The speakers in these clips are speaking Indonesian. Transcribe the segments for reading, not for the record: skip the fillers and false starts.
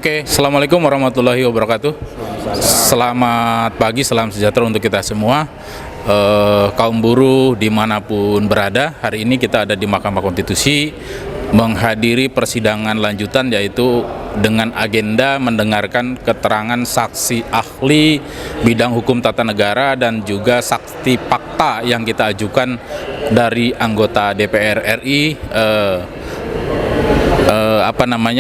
Oke, Assalamualaikum warahmatullahi wabarakatuh. Selamat pagi, salam sejahtera untuk kita semua. Kaum buruh dimanapun berada, hari ini kita ada di Mahkamah Konstitusi menghadiri persidangan lanjutan, yaitu dengan agenda mendengarkan keterangan saksi ahli bidang hukum tata negara dan juga saksi fakta yang kita ajukan dari anggota DPR RI.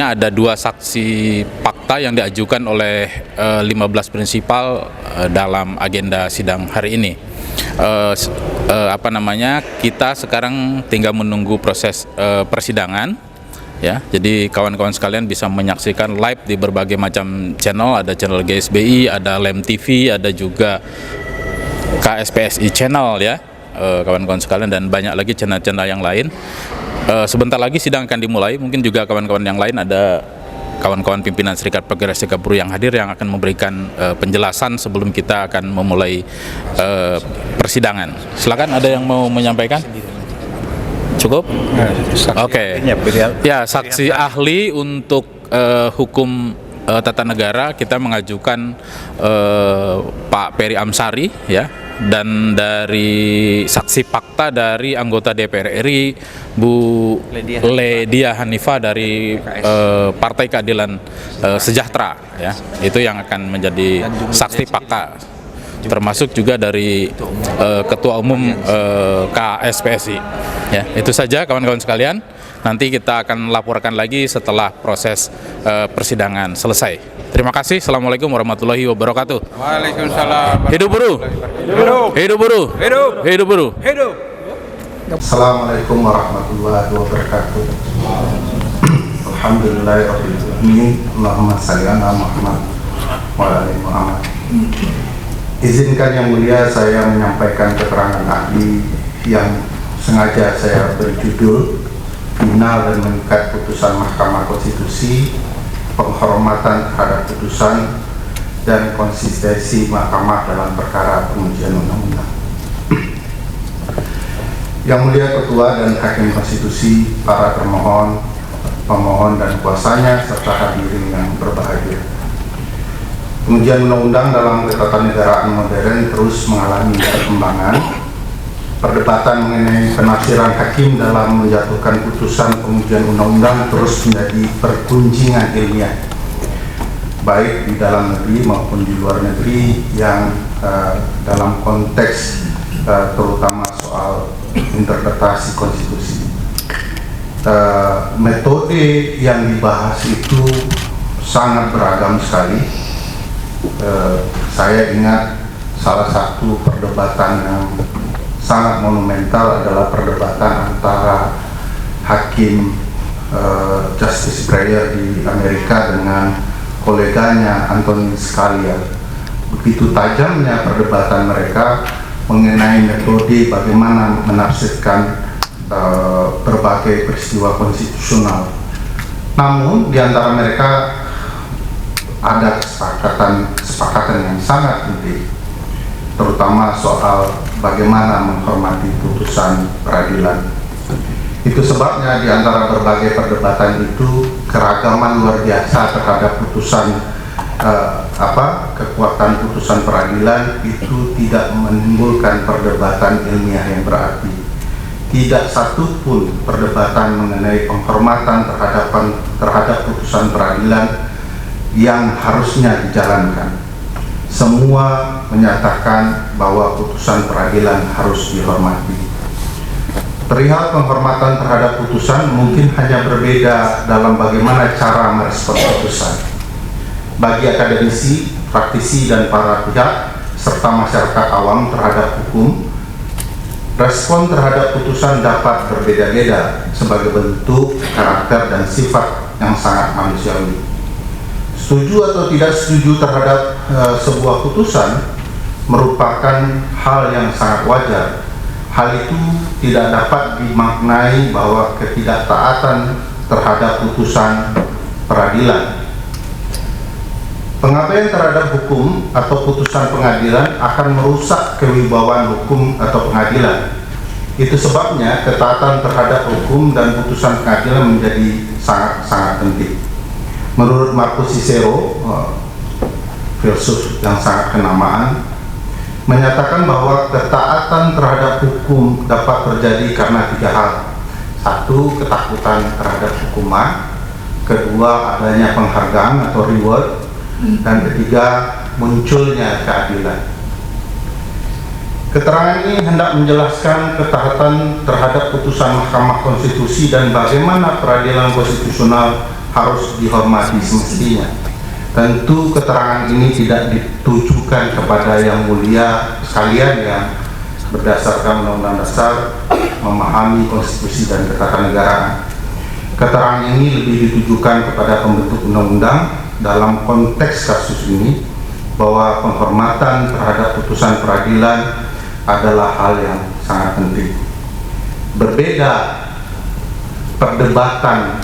Ada dua saksi fakta yang diajukan oleh 15 prinsipal dalam agenda sidang hari ini. Kita sekarang tinggal menunggu proses persidangan, ya. Jadi kawan-kawan sekalian bisa menyaksikan live di berbagai macam channel, ada channel GSBI, ada LEM TV, ada juga KSPSI channel, ya, kawan-kawan sekalian, dan banyak lagi channel-channel yang lain. Sebentar lagi sidang akan dimulai. Mungkin juga kawan-kawan yang lain, ada kawan-kawan pimpinan Serikat Pekerja Serikat Buruh yang hadir yang akan memberikan penjelasan sebelum kita akan memulai persidangan. Silakan, ada yang mau menyampaikan? Cukup? Oke. Ya, saksi ahli untuk hukum tata negara kita mengajukan Pak Peri Amsari, ya, dan dari saksi fakta dari anggota DPR RI Bu Ledia Hanifah dari Partai Keadilan Sejahtera, ya. Itu yang akan menjadi saksi fakta, termasuk juga dari Ketua Umum KSPSI, ya. Itu saja kawan-kawan sekalian. Nanti kita akan laporkan lagi setelah proses persidangan selesai. Terima kasih. Assalamualaikum warahmatullahi wabarakatuh. Waalaikumsalam. Hidup buruh. Hidup. Hidup buruh. Hidup. Hidup buruh. Hidup. Assalamualaikum warahmatullahi wabarakatuh. Alhamdulillahirabbil alamin. Allahumma shalli ala Muhammad wa ala ali Muhammad. Izinkan yang mulia saya menyampaikan keterangan ahli yang sengaja saya berjudul Final dan Mengikat Putusan Mahkamah Konstitusi, Penghormatan terhadap putusan dan konsistensi Mahkamah dalam perkara pengujian undang-undang. Yang mulia Ketua dan Hakim Konstitusi, para termohon, pemohon dan kuasanya, serta hadirin yang berbahagia. Pengujian undang-undang dalam ketatanegaraan modern terus mengalami perkembangan. Perdebatan mengenai penafsiran hakim dalam menjatuhkan putusan pengujian undang-undang terus menjadi pergunjingan ilmiah, baik di dalam negeri maupun di luar negeri, yang dalam konteks terutama soal interpretasi konstitusi. Metode yang dibahas itu sangat beragam sekali. Saya ingat salah satu perdebatan yang sangat monumental adalah perdebatan antara hakim Justice Breyer di Amerika dengan koleganya Antonin Scalia. Begitu tajamnya perdebatan mereka mengenai metode bagaimana menafsirkan berbagai peristiwa konstitusional. Namun di antara mereka ada kesepakatan yang sangat penting, terutama soal bagaimana menghormati putusan peradilan. Itu sebabnya di antara berbagai perdebatan itu keragaman luar biasa terhadap putusan kekuatan putusan peradilan itu tidak menimbulkan perdebatan ilmiah yang berarti. Tidak satu pun perdebatan mengenai penghormatan terhadap putusan peradilan yang harusnya dijalankan. Semua menyatakan bahwa putusan peradilan harus dihormati. Perihal penghormatan terhadap putusan mungkin hanya berbeda dalam bagaimana cara merespons putusan. Bagi akademisi, praktisi, dan para pihak, serta masyarakat awam terhadap hukum, respon terhadap putusan dapat berbeda-beda sebagai bentuk, karakter, dan sifat yang sangat manusiawi. Setuju atau tidak setuju terhadap sebuah putusan merupakan hal yang sangat wajar. Hal itu tidak dapat dimaknai bahwa ketidaktaatan terhadap putusan peradilan. Pengabaian terhadap hukum atau putusan pengadilan akan merusak kewibawaan hukum atau pengadilan. Itu sebabnya ketaatan terhadap hukum dan putusan pengadilan menjadi sangat-sangat penting. Menurut Marcus Cicero, filsuf yang sangat kenamaan, menyatakan bahwa ketaatan terhadap hukum dapat terjadi karena 3 hal. 1, ketakutan terhadap hukuman. 2, adanya penghargaan atau reward. Dan 3, munculnya keadilan. Keterangan ini hendak menjelaskan ketaatan terhadap putusan Mahkamah Konstitusi dan bagaimana peradilan konstitusional harus dihormati semestinya. Tentu keterangan ini tidak ditujukan kepada yang mulia sekalian yang berdasarkan Undang-Undang Dasar memahami konstitusi dan ketatanegaraan. Keterangan ini lebih ditujukan kepada pembentuk undang-undang dalam konteks kasus ini, bahwa penghormatan terhadap putusan peradilan adalah hal yang sangat penting. Berbeda perdebatan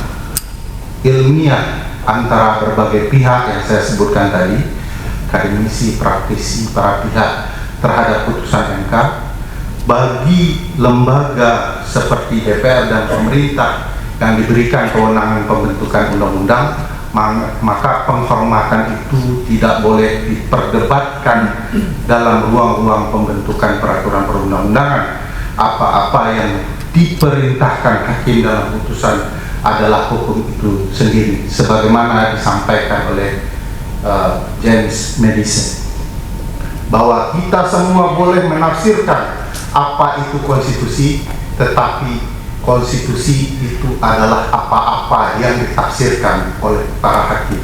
ilmiah antara berbagai pihak yang saya sebutkan tadi, akademisi, praktisi, para pihak terhadap putusan MK, bagi lembaga seperti DPR dan pemerintah yang diberikan kewenangan pembentukan undang-undang, maka penghormatan itu tidak boleh diperdebatkan dalam ruang-ruang pembentukan peraturan perundang-undangan. Apa-apa yang diperintahkan hakim dalam putusan adalah hukum itu sendiri, sebagaimana disampaikan oleh James Madison, bahwa kita semua boleh menafsirkan apa itu konstitusi, tetapi konstitusi itu adalah apa-apa yang ditafsirkan oleh para hakim.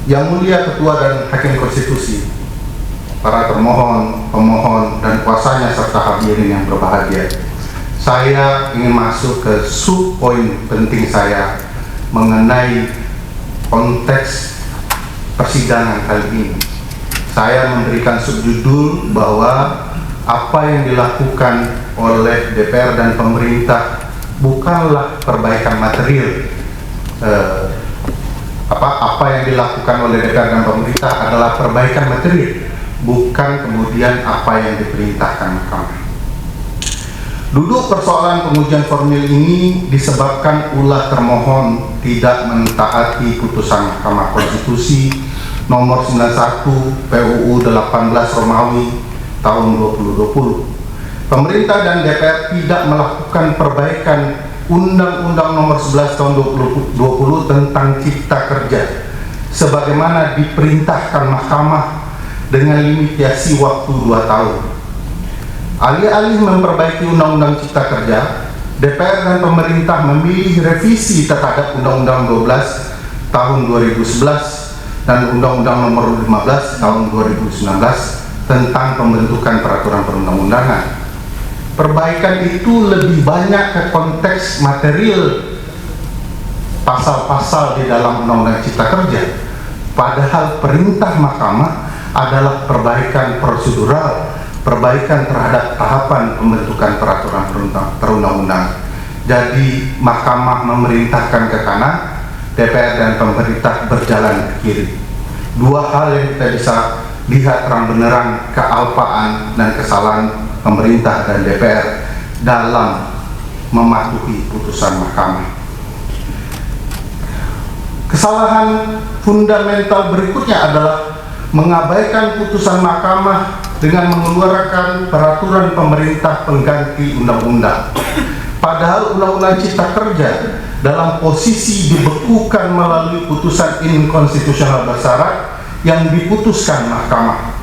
Yang mulia Ketua dan Hakim Konstitusi, para termohon, pemohon, dan kuasanya serta hadirin yang berbahagia, saya ingin masuk ke sub-poin penting saya mengenai konteks persidangan kali ini. Saya memberikan subjudul bahwa apa yang dilakukan oleh DPR dan pemerintah bukanlah perbaikan material. Apa yang dilakukan oleh DPR dan pemerintah adalah perbaikan material, bukan kemudian apa yang diperintahkan Mahkamah. Duduk persoalan pengujian formil ini disebabkan ulah termohon tidak mentaati putusan Mahkamah Konstitusi nomor 91 PUU 18 Romawi tahun 2020. Pemerintah dan DPR tidak melakukan perbaikan Undang-Undang nomor 11 tahun 2020 tentang Cipta Kerja sebagaimana diperintahkan Mahkamah dengan limitasi waktu 2 tahun. Alih-alih memperbaiki Undang-Undang Cipta Kerja, DPR dan pemerintah memilih revisi terhadap Undang-Undang 12 tahun 2011 dan Undang-Undang nomor 15 tahun 2019 tentang pembentukan peraturan perundang-undangan. Perbaikan itu lebih banyak ke konteks material pasal-pasal di dalam Undang-Undang Cipta Kerja, padahal perintah Mahkamah adalah perbaikan prosedural, perbaikan terhadap tahapan pembentukan peraturan perundang-undangan. Jadi Mahkamah memerintahkan ke kanan, DPR dan pemerintah berjalan ke kiri. Dua hal yang kita bisa lihat terang benerang kealpaan dan kesalahan pemerintah dan DPR dalam mematuhi putusan Mahkamah. Kesalahan fundamental berikutnya adalah mengabaikan putusan Mahkamah dengan mengeluarkan peraturan pemerintah pengganti undang-undang. Padahal Undang-Undang Cipta Kerja dalam posisi dibekukan melalui putusan inkonstitusional bersyarat yang diputuskan Mahkamah.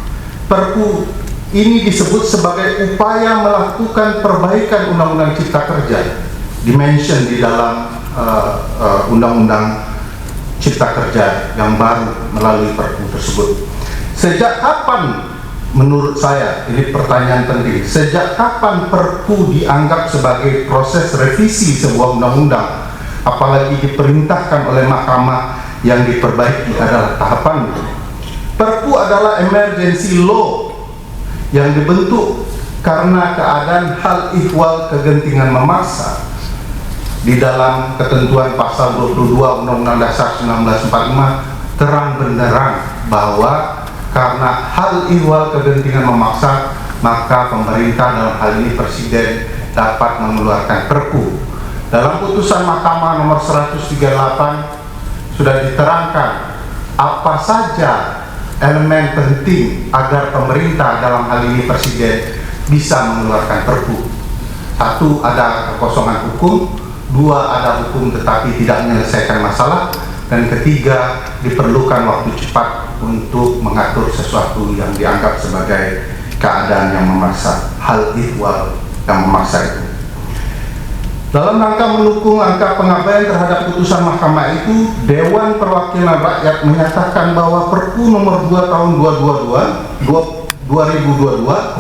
Perpu ini disebut sebagai upaya melakukan perbaikan Undang-Undang Cipta Kerja, dimention di dalam Undang-Undang Cipta Kerja yang baru melalui Perpu tersebut. Sejak kapan, menurut saya ini pertanyaan penting, sejak kapan Perpu dianggap sebagai proses revisi sebuah undang-undang, apalagi diperintahkan oleh Mahkamah yang diperbaiki adalah tahapan? Perpu adalah emergency law yang dibentuk karena keadaan hal ihwal kegentingan memaksa. Di dalam ketentuan pasal 22 Undang-Undang Dasar 1945 terang benderang bahwa karena hal ihwal kegentingan memaksa, maka pemerintah dalam hal ini Presiden dapat mengeluarkan Perpu Dalam putusan Mahkamah nomor 138 sudah diterangkan apa saja elemen penting agar pemerintah, dalam hal ini Presiden, bisa mengeluarkan Perpu. Satu, ada kekosongan hukum. Dua, ada hukum tetapi tidak menyelesaikan masalah. Dan ketiga, diperlukan waktu cepat untuk mengatur sesuatu yang dianggap sebagai keadaan yang memaksa, hal ihwal yang memaksa itu. Dalam rangka mendukung angka pengabaian terhadap putusan mahkamah itu, Dewan Perwakilan Rakyat menyatakan bahwa Perpu nomor 2 tahun 2022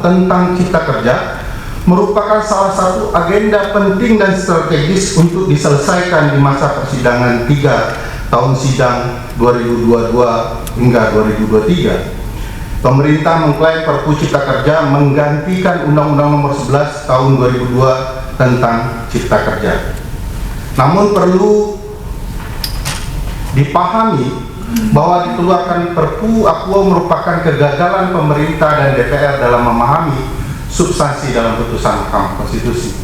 tentang Cipta Kerja merupakan salah satu agenda penting dan strategis untuk diselesaikan di masa persidangan 3 tahun sidang 2022 hingga 2023. Pemerintah mengklaim Perpu Cipta Kerja menggantikan Undang-Undang Nomor 11 Tahun 2002 tentang Cipta Kerja. Namun perlu dipahami bahwa dikeluarkan Perpu Aqua merupakan kegagalan pemerintah dan DPR dalam memahami substansi dalam putusan Mahkamah Konstitusi.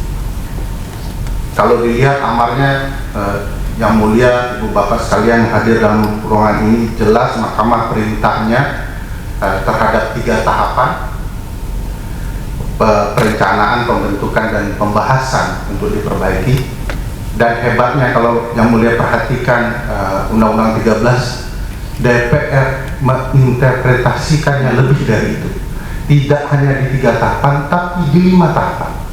Kalau dilihat amarnya, Yang Mulia Ibu Bapak sekalian hadir dalam ruangan ini, jelas Mahkamah perintahnya terhadap 3 tahapan perencanaan, pembentukan, dan pembahasan untuk diperbaiki. Dan hebatnya kalau Yang Mulia perhatikan Undang-Undang 13, DPR menginterpretasikannya lebih dari itu. Tidak hanya di 3 tahapan, tapi di 5 tahapan.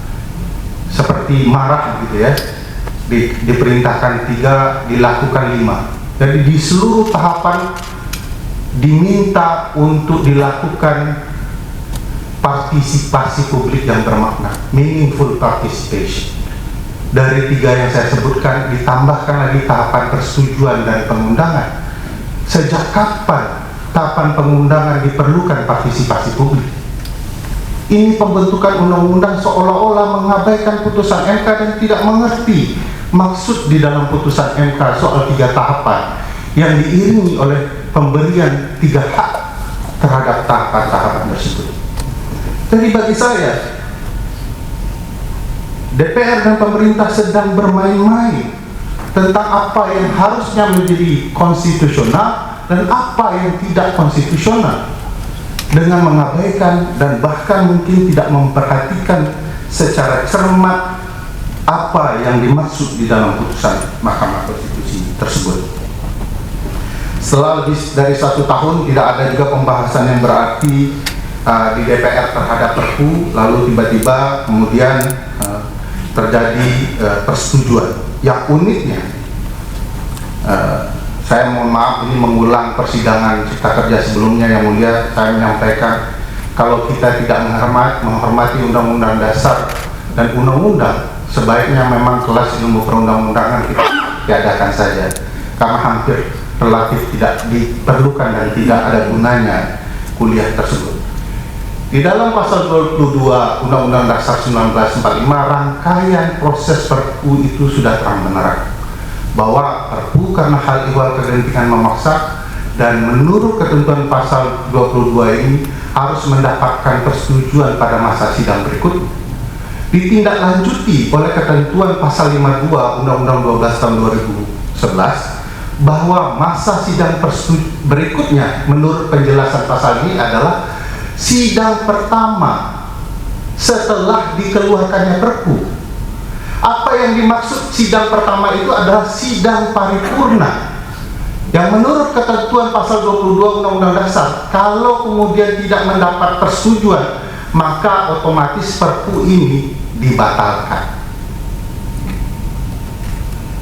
Seperti marah gitu ya, diperintahkan 3, dilakukan 5. Jadi di seluruh tahapan diminta untuk dilakukan partisipasi publik yang bermakna, meaningful participation. Dari 3 yang saya sebutkan, ditambahkan lagi tahapan persetujuan dan pengundangan. Sejak kapan tahapan pengundangan diperlukan partisipasi publik? Ini pembentukan undang-undang seolah-olah mengabaikan putusan MK dan tidak mengerti maksud di dalam putusan MK soal 3 tahapan yang diiringi oleh pemberian 3 hak terhadap tahapan-tahapan tersebut. Jadi bagi saya, DPR dan pemerintah sedang bermain-main tentang apa yang harusnya menjadi konstitusional dan apa yang tidak konstitusional, dengan mengabaikan dan bahkan mungkin tidak memperhatikan secara cermat apa yang dimaksud di dalam putusan Mahkamah Konstitusi tersebut. Setelah lebih dari 1 tahun tidak ada juga pembahasan yang berarti di DPR terhadap Perpu, lalu tiba-tiba kemudian terjadi persetujuan. Yang uniknya, saya mohon maaf ini mengulang persidangan Cipta Kerja sebelumnya, Yang Mulia, saya menyampaikan kalau kita tidak menghormati Undang-Undang Dasar dan Undang-Undang, sebaiknya memang kelas ilmu perundang-undangan kita tiadakan saja, karena hampir relatif tidak diperlukan dan tidak ada gunanya kuliah tersebut. Di dalam pasal 22 Undang-Undang Dasar 1945, rangkaian proses Perpu itu sudah terang-benderang bahwa Perpu karena hal ihwal kegentingan memaksa dan menurut ketentuan pasal 22 ini harus mendapatkan persetujuan pada masa sidang berikut, ditindaklanjuti oleh ketentuan pasal 52 Undang-Undang 12 tahun 2011 bahwa masa sidang berikutnya menurut penjelasan pasal ini adalah sidang pertama setelah dikeluarkannya Perpu. Apa yang dimaksud sidang pertama itu adalah sidang paripurna yang menurut ketentuan pasal 22 Undang-Undang Dasar, kalau kemudian tidak mendapat persetujuan maka otomatis Perpu ini dibatalkan.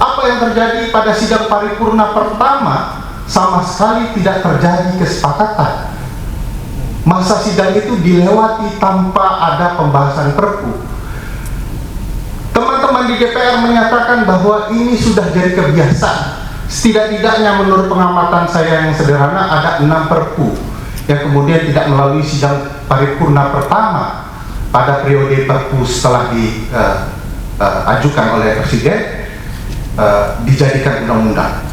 Apa yang terjadi pada sidang paripurna pertama? Sama sekali tidak terjadi kesepakatan. Masa sidang itu dilewati tanpa ada pembahasan Perpu. Teman-teman di DPR menyatakan bahwa ini sudah jadi kebiasaan. Setidak-tidaknya menurut pengamatan saya yang sederhana ada 6 Perpu yang kemudian tidak melalui sidang paripurna pertama pada periode Perpu setelah diajukan oleh Presiden, dijadikan undang-undang.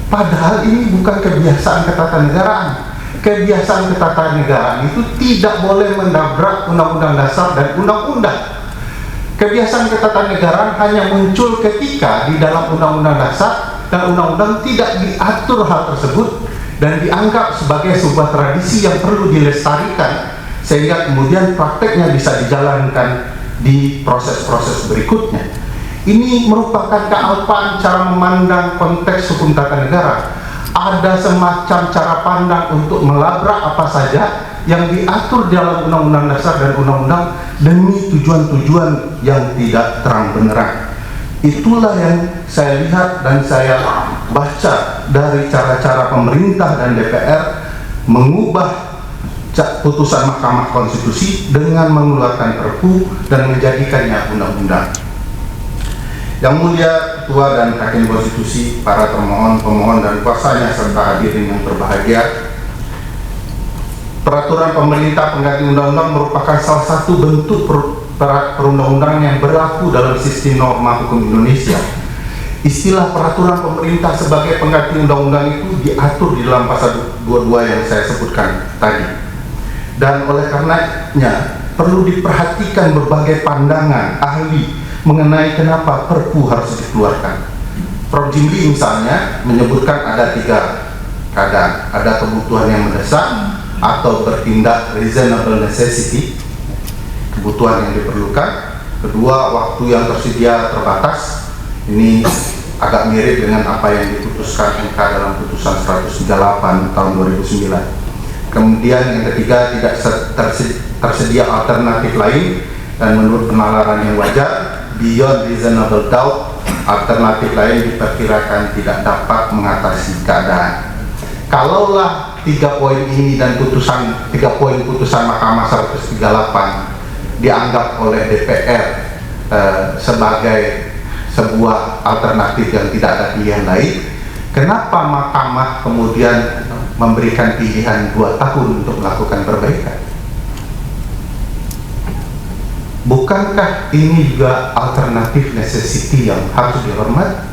Padahal ini bukan kebiasaan ketatanegaraan. Kebiasaan ketatanegaraan itu tidak boleh mendabrak Undang-Undang Dasar dan undang-undang. Kebiasaan ketatanegaraan hanya muncul ketika di dalam undang-undang dasar dan undang-undang tidak diatur hal tersebut dan dianggap sebagai sebuah tradisi yang perlu dilestarikan sehingga kemudian prakteknya bisa dijalankan di proses-proses berikutnya. Ini merupakan kealpaan cara memandang konteks hukum tata negara. Ada semacam cara pandang untuk melabrak apa saja yang diatur dalam undang-undang dasar dan undang-undang demi tujuan-tujuan yang tidak terang benderang. Itulah yang saya lihat dan saya baca dari cara-cara pemerintah dan DPR mengubah putusan Mahkamah Konstitusi dengan mengeluarkan Perpu dan menjadikannya undang-undang. Yang Mulia Ketua dan Hakim Konstitusi, para termohon, pemohon dan kuasanya serta hadirin yang berbahagia, peraturan pemerintah pengganti undang-undang merupakan salah satu bentuk perundang-undangan yang berlaku dalam sistem norma hukum Indonesia. Istilah peraturan pemerintah sebagai pengganti undang-undang itu diatur di dalam pasal 22 yang saya sebutkan tadi. Dan oleh karenanya perlu diperhatikan berbagai pandangan ahli mengenai kenapa Perpu harus dikeluarkan. Prof. Jimli misalnya menyebutkan ada 3 keadaan. Ada kebutuhan yang mendesak atau bertindak reasonable necessity, kebutuhan yang diperlukan. Kedua, waktu yang tersedia terbatas. Ini agak mirip dengan apa yang diputuskan MK dalam putusan 138 tahun 2009. Kemudian yang ketiga, tidak tersedia alternatif lain dan menurut penalaran yang wajar beyond reasonable doubt, alternatif lain diperkirakan tidak dapat mengatasi keadaan. Kalaulah 3 poin ini dan 3 poin putusan Mahkamah 138 dianggap oleh DPR sebagai sebuah alternatif yang tidak ada pilihan lain, kenapa Mahkamah kemudian memberikan pilihan 2 tahun untuk melakukan perbaikan? Bukankah ini juga alternatif necessity yang harus dihormati?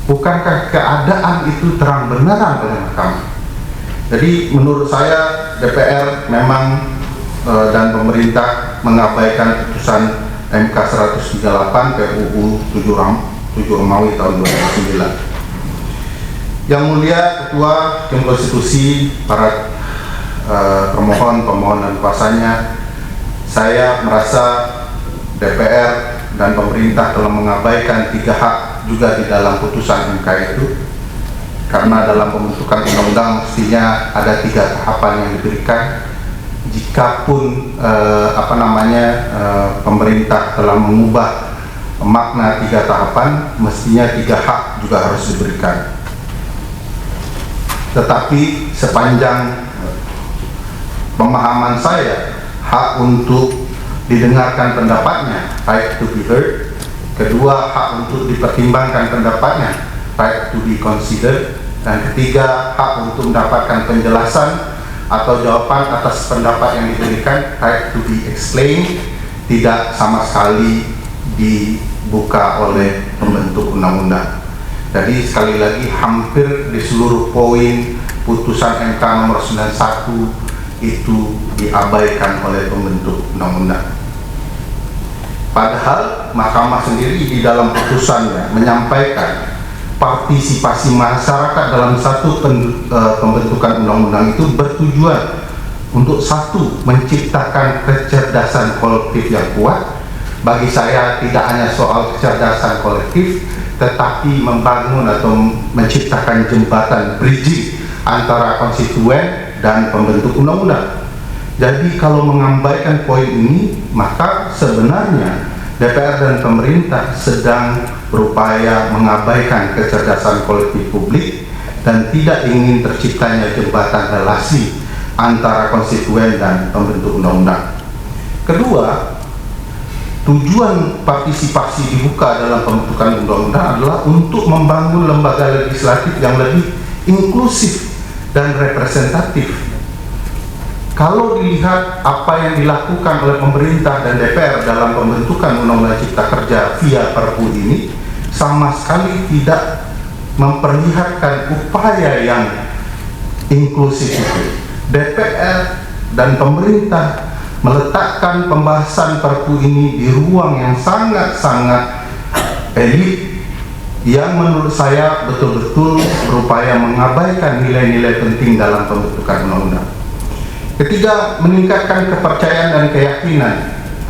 Bukankah keadaan itu terang benderang oleh Mahkamah? Jadi menurut saya DPR memang dan pemerintah mengabaikan putusan MK 138 PUU 7 Romawi tahun 2009. Yang Mulia Ketua Hakim Konstitusi, para pemohon dan kuasanya, saya merasa DPR dan pemerintah telah mengabaikan 3 hak juga di dalam putusan MK itu, karena dalam pembentukan undang-undang mestinya ada 3 tahapan yang diberikan. Jikapun pemerintah telah mengubah makna 3 tahapan, mestinya 3 hak juga harus diberikan. Tetapi sepanjang pemahaman saya, hak untuk didengarkan pendapatnya, right to be heard. Kedua, hak untuk dipertimbangkan pendapatnya, right to be considered. Dan ketiga, hak untuk mendapatkan penjelasan atau jawaban atas pendapat yang diberikan, right to be explained, tidak sama sekali dibuka oleh pembentuk undang-undang. Jadi sekali lagi, hampir di seluruh poin putusan MK nomor 91 itu diabaikan oleh pembentuk undang-undang. Padahal Mahkamah sendiri di dalam putusannya menyampaikan partisipasi masyarakat dalam satu pembentukan undang-undang itu bertujuan untuk satu, menciptakan kecerdasan kolektif yang kuat. Bagi saya tidak hanya soal kecerdasan kolektif, tetapi membangun atau menciptakan jembatan bridging antara konstituen dan pembentuk undang-undang. Jadi kalau mengabaikan poin ini, maka sebenarnya DPR dan pemerintah sedang berupaya mengabaikan kecerdasan kolektif publik dan tidak ingin terciptanya jembatan relasi antara konstituen dan pembentuk undang-undang. Kedua, tujuan partisipasi dibuka dalam pembentukan undang-undang adalah untuk membangun lembaga legislatif yang lebih inklusif dan representatif. Kalau dilihat apa yang dilakukan oleh pemerintah dan DPR dalam pembentukan Undang-Undang Cipta Kerja via Perpu ini, sama sekali tidak memperlihatkan upaya yang inklusif itu. DPR dan pemerintah meletakkan pembahasan Perpu ini di ruang yang sangat-sangat elit, yang menurut saya betul-betul berupaya mengabaikan nilai-nilai penting dalam pembentukan undang-undang. Ketiga, meningkatkan kepercayaan dan keyakinan.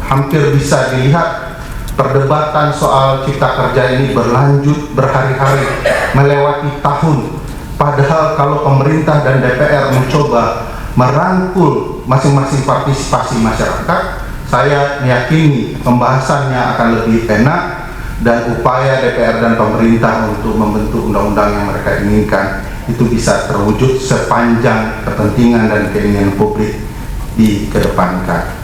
Hampir bisa dilihat perdebatan soal cipta kerja ini berlanjut berhari-hari, melewati tahun. Padahal kalau pemerintah dan DPR mencoba merangkul masing-masing partisipasi masyarakat, saya meyakini pembahasannya akan lebih enak, dan upaya DPR dan pemerintah untuk membentuk undang-undang yang mereka inginkan itu bisa terwujud sepanjang kepentingan dan keinginan publik dikedepankan,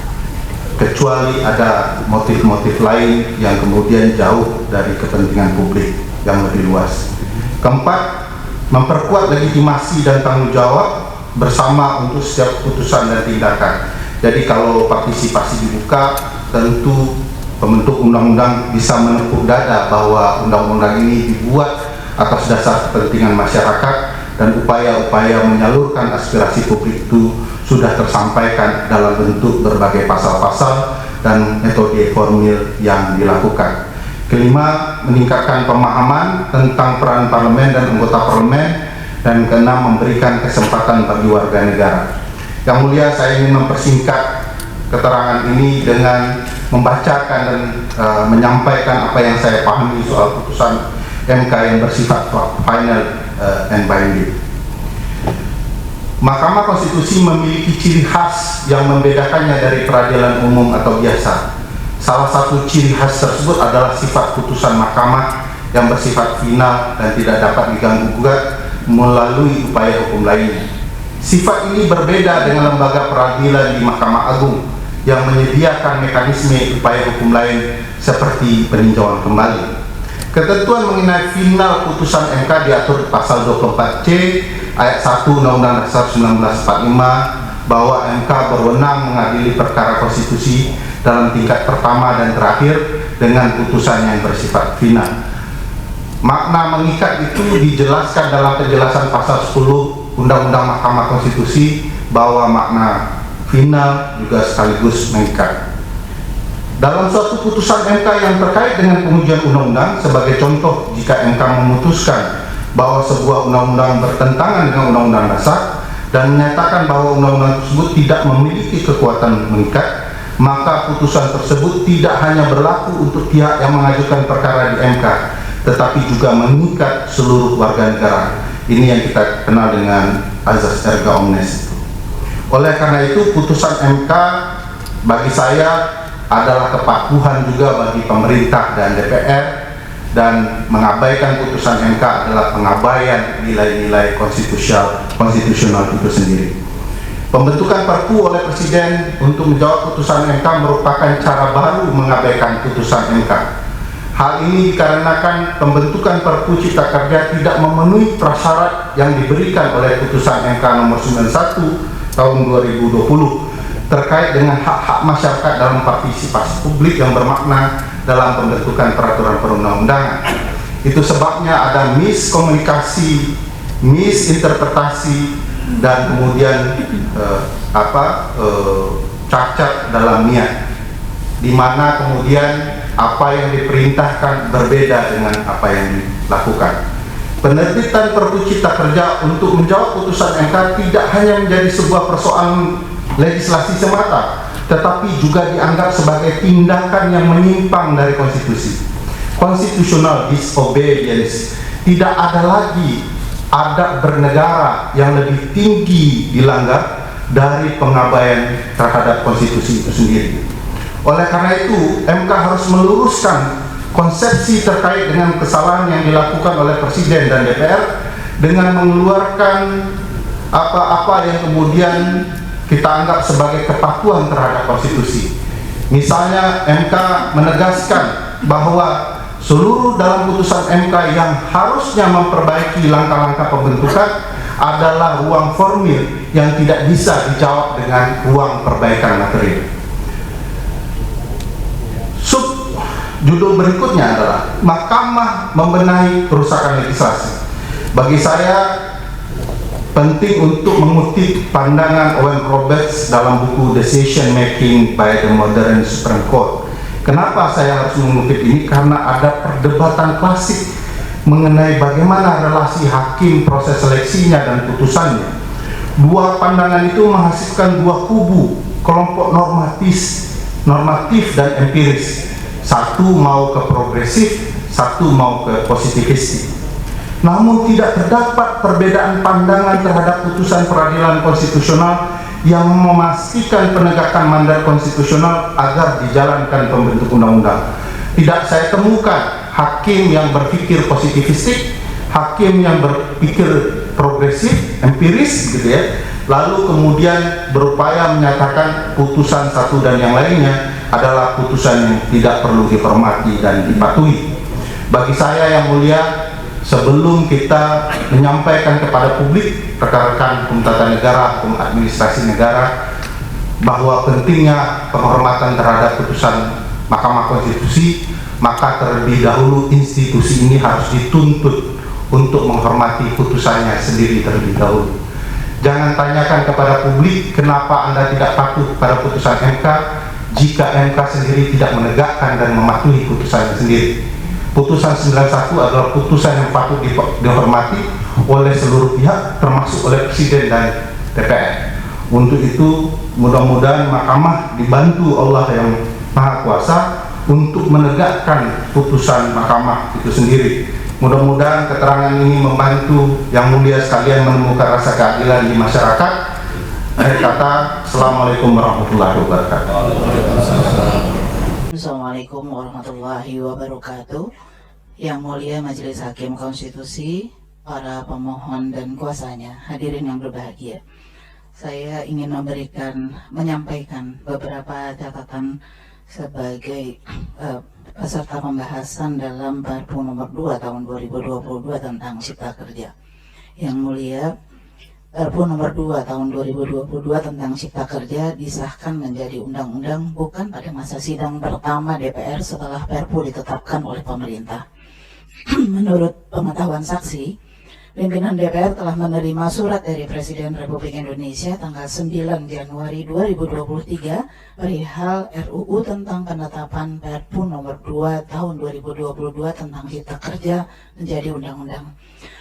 kecuali ada motif-motif lain yang kemudian jauh dari kepentingan publik yang lebih luas. Keempat, memperkuat legitimasi dan tanggung jawab bersama untuk setiap putusan dan tindakan. Jadi kalau partisipasi dibuka, tentu pembentuk undang-undang bisa menepuk dada bahwa undang-undang ini dibuat atas dasar kepentingan masyarakat, dan upaya-upaya menyalurkan aspirasi publik itu sudah tersampaikan dalam bentuk berbagai pasal-pasal dan metode formil yang dilakukan. Kelima, meningkatkan pemahaman tentang peran parlemen dan anggota parlemen. Dan keenam, memberikan kesempatan bagi warga negara. Yang mulia, saya ingin mempersingkat keterangan ini dengan membacakan dan menyampaikan apa yang saya pahami soal putusan MK yang bersifat final and binding. Mahkamah Konstitusi memiliki ciri khas yang membedakannya dari peradilan umum atau biasa. Salah satu ciri khas tersebut adalah sifat putusan mahkamah yang bersifat final dan tidak dapat diganggu-gugat melalui upaya hukum lainnya. Sifat ini berbeda dengan lembaga peradilan di Mahkamah Agung yang menyediakan mekanisme upaya hukum lain seperti peninjauan kembali. Ketentuan mengenai final putusan MK diatur pasal 24C ayat 1 Undang-Undang Dasar 1945 bahwa MK berwenang mengadili perkara konstitusi dalam tingkat pertama dan terakhir dengan putusan yang bersifat final. Makna mengikat itu dijelaskan dalam penjelasan pasal 10 Undang-Undang Mahkamah Konstitusi bahwa makna final juga sekaligus mengikat. Dalam suatu putusan MK yang terkait dengan pengujian undang-undang, sebagai contoh, jika MK memutuskan bahwa sebuah undang-undang bertentangan dengan undang-undang dasar dan menyatakan bahwa undang-undang tersebut tidak memiliki kekuatan mengikat, maka putusan tersebut tidak hanya berlaku untuk pihak yang mengajukan perkara di MK, tetapi juga mengikat seluruh warga negara. Ini yang kita kenal dengan azas erga omnes. Oleh karena itu, putusan MK bagi saya adalah kepatuhan juga bagi pemerintah dan DPR, dan mengabaikan putusan MK adalah pengabaian nilai-nilai konstitusional itu sendiri. Pembentukan Perpu oleh Presiden untuk menjawab putusan MK merupakan cara baru mengabaikan putusan MK. Hal ini dikarenakan pembentukan Perpu Cipta Kerja tidak memenuhi prasyarat yang diberikan oleh putusan MK nomor 91 tahun 2020 terkait dengan hak-hak masyarakat dalam partisipasi publik yang bermakna dalam pembentukan peraturan perundang-undangan. Itu sebabnya ada miskomunikasi, misinterpretasi, dan kemudian cacat dalam niat, di mana kemudian apa yang diperintahkan berbeda dengan apa yang dilakukan. Penerbitan Perpu Cipta Kerja untuk menjawab putusan MK tidak hanya menjadi sebuah persoalan legislasi semata, tetapi juga dianggap sebagai tindakan yang menyimpang dari konstitusi. Constitutional disobedience. Tidak ada lagi adab bernegara yang lebih tinggi dilanggar dari pengabaian terhadap konstitusi itu sendiri. Oleh karena itu, MK harus meluruskan konsepsi terkait dengan kesalahan yang dilakukan oleh Presiden dan DPR dengan mengeluarkan apa-apa yang kemudian kita anggap sebagai kepatuhan terhadap konstitusi. Misalnya, MK menegaskan bahwa seluruh dalam putusan MK yang harusnya memperbaiki langkah-langkah pembentukan adalah ruang formil yang tidak bisa dijawab dengan ruang perbaikan material. Judul berikutnya adalah Mahkamah Membenahi Kerusakan Legislasi. Bagi saya, penting untuk mengutip pandangan Owen Roberts dalam buku Decision Making by the Modern Supreme Court. Kenapa saya harus mengutip ini? Karena ada perdebatan klasik mengenai bagaimana relasi hakim, proses seleksinya dan putusannya. Dua pandangan itu menghasilkan dua kubu, kelompok normatif dan empiris. Satu mau ke progresif, satu mau ke positivistik. Namun tidak terdapat perbedaan pandangan terhadap putusan peradilan konstitusional yang memastikan penegakan mandat konstitusional agar dijalankan pembentuk undang-undang. Tidak saya temukan hakim yang berpikir positivistik, hakim yang berpikir progresif, empiris gitu ya, lalu kemudian berupaya menyatakan putusan satu dan yang lainnya adalah putusan yang tidak perlu dihormati dan dipatuhi. Bagi saya yang mulia, sebelum kita menyampaikan kepada publik, rekan-rekan hukum tata negara, hukum administrasi negara, bahwa pentingnya penghormatan terhadap putusan Mahkamah Konstitusi, maka terlebih dahulu institusi ini harus dituntut untuk menghormati putusannya sendiri terlebih dahulu. Jangan tanyakan kepada publik kenapa Anda tidak patuh pada putusan MK jika MK sendiri tidak menegakkan dan mematuhi putusannya sendiri. Putusan 91 adalah putusan yang patut dihormati oleh seluruh pihak, termasuk oleh Presiden dan DPR. Untuk itu, mudah-mudahan Mahkamah dibantu Allah yang Maha Kuasa untuk menegakkan putusan Mahkamah itu sendiri. Mudah-mudahan keterangan ini membantu yang mulia sekalian menemukan rasa keadilan di masyarakat. Akhir kata, Assalamualaikum warahmatullahi wabarakatuh. Assalamualaikum warahmatullahi wabarakatuh. Yang mulia Majelis Hakim Konstitusi, para pemohon dan kuasanya, hadirin yang berbahagia. Saya ingin menyampaikan beberapa catatan sebagai peserta pembahasan dalam Perpu nomor 2 tahun 2022 tentang Cipta Kerja. Yang mulia, Perpu nomor 2 tahun 2022 tentang Cipta Kerja disahkan menjadi undang-undang bukan pada masa sidang pertama DPR setelah Perpu ditetapkan oleh pemerintah. Menurut pengetahuan saksi, pimpinan DPR telah menerima surat dari Presiden Republik Indonesia tanggal 9 Januari 2023 perihal RUU tentang penetapan Perpu nomor 2 tahun 2022 tentang Cipta Kerja menjadi undang-undang.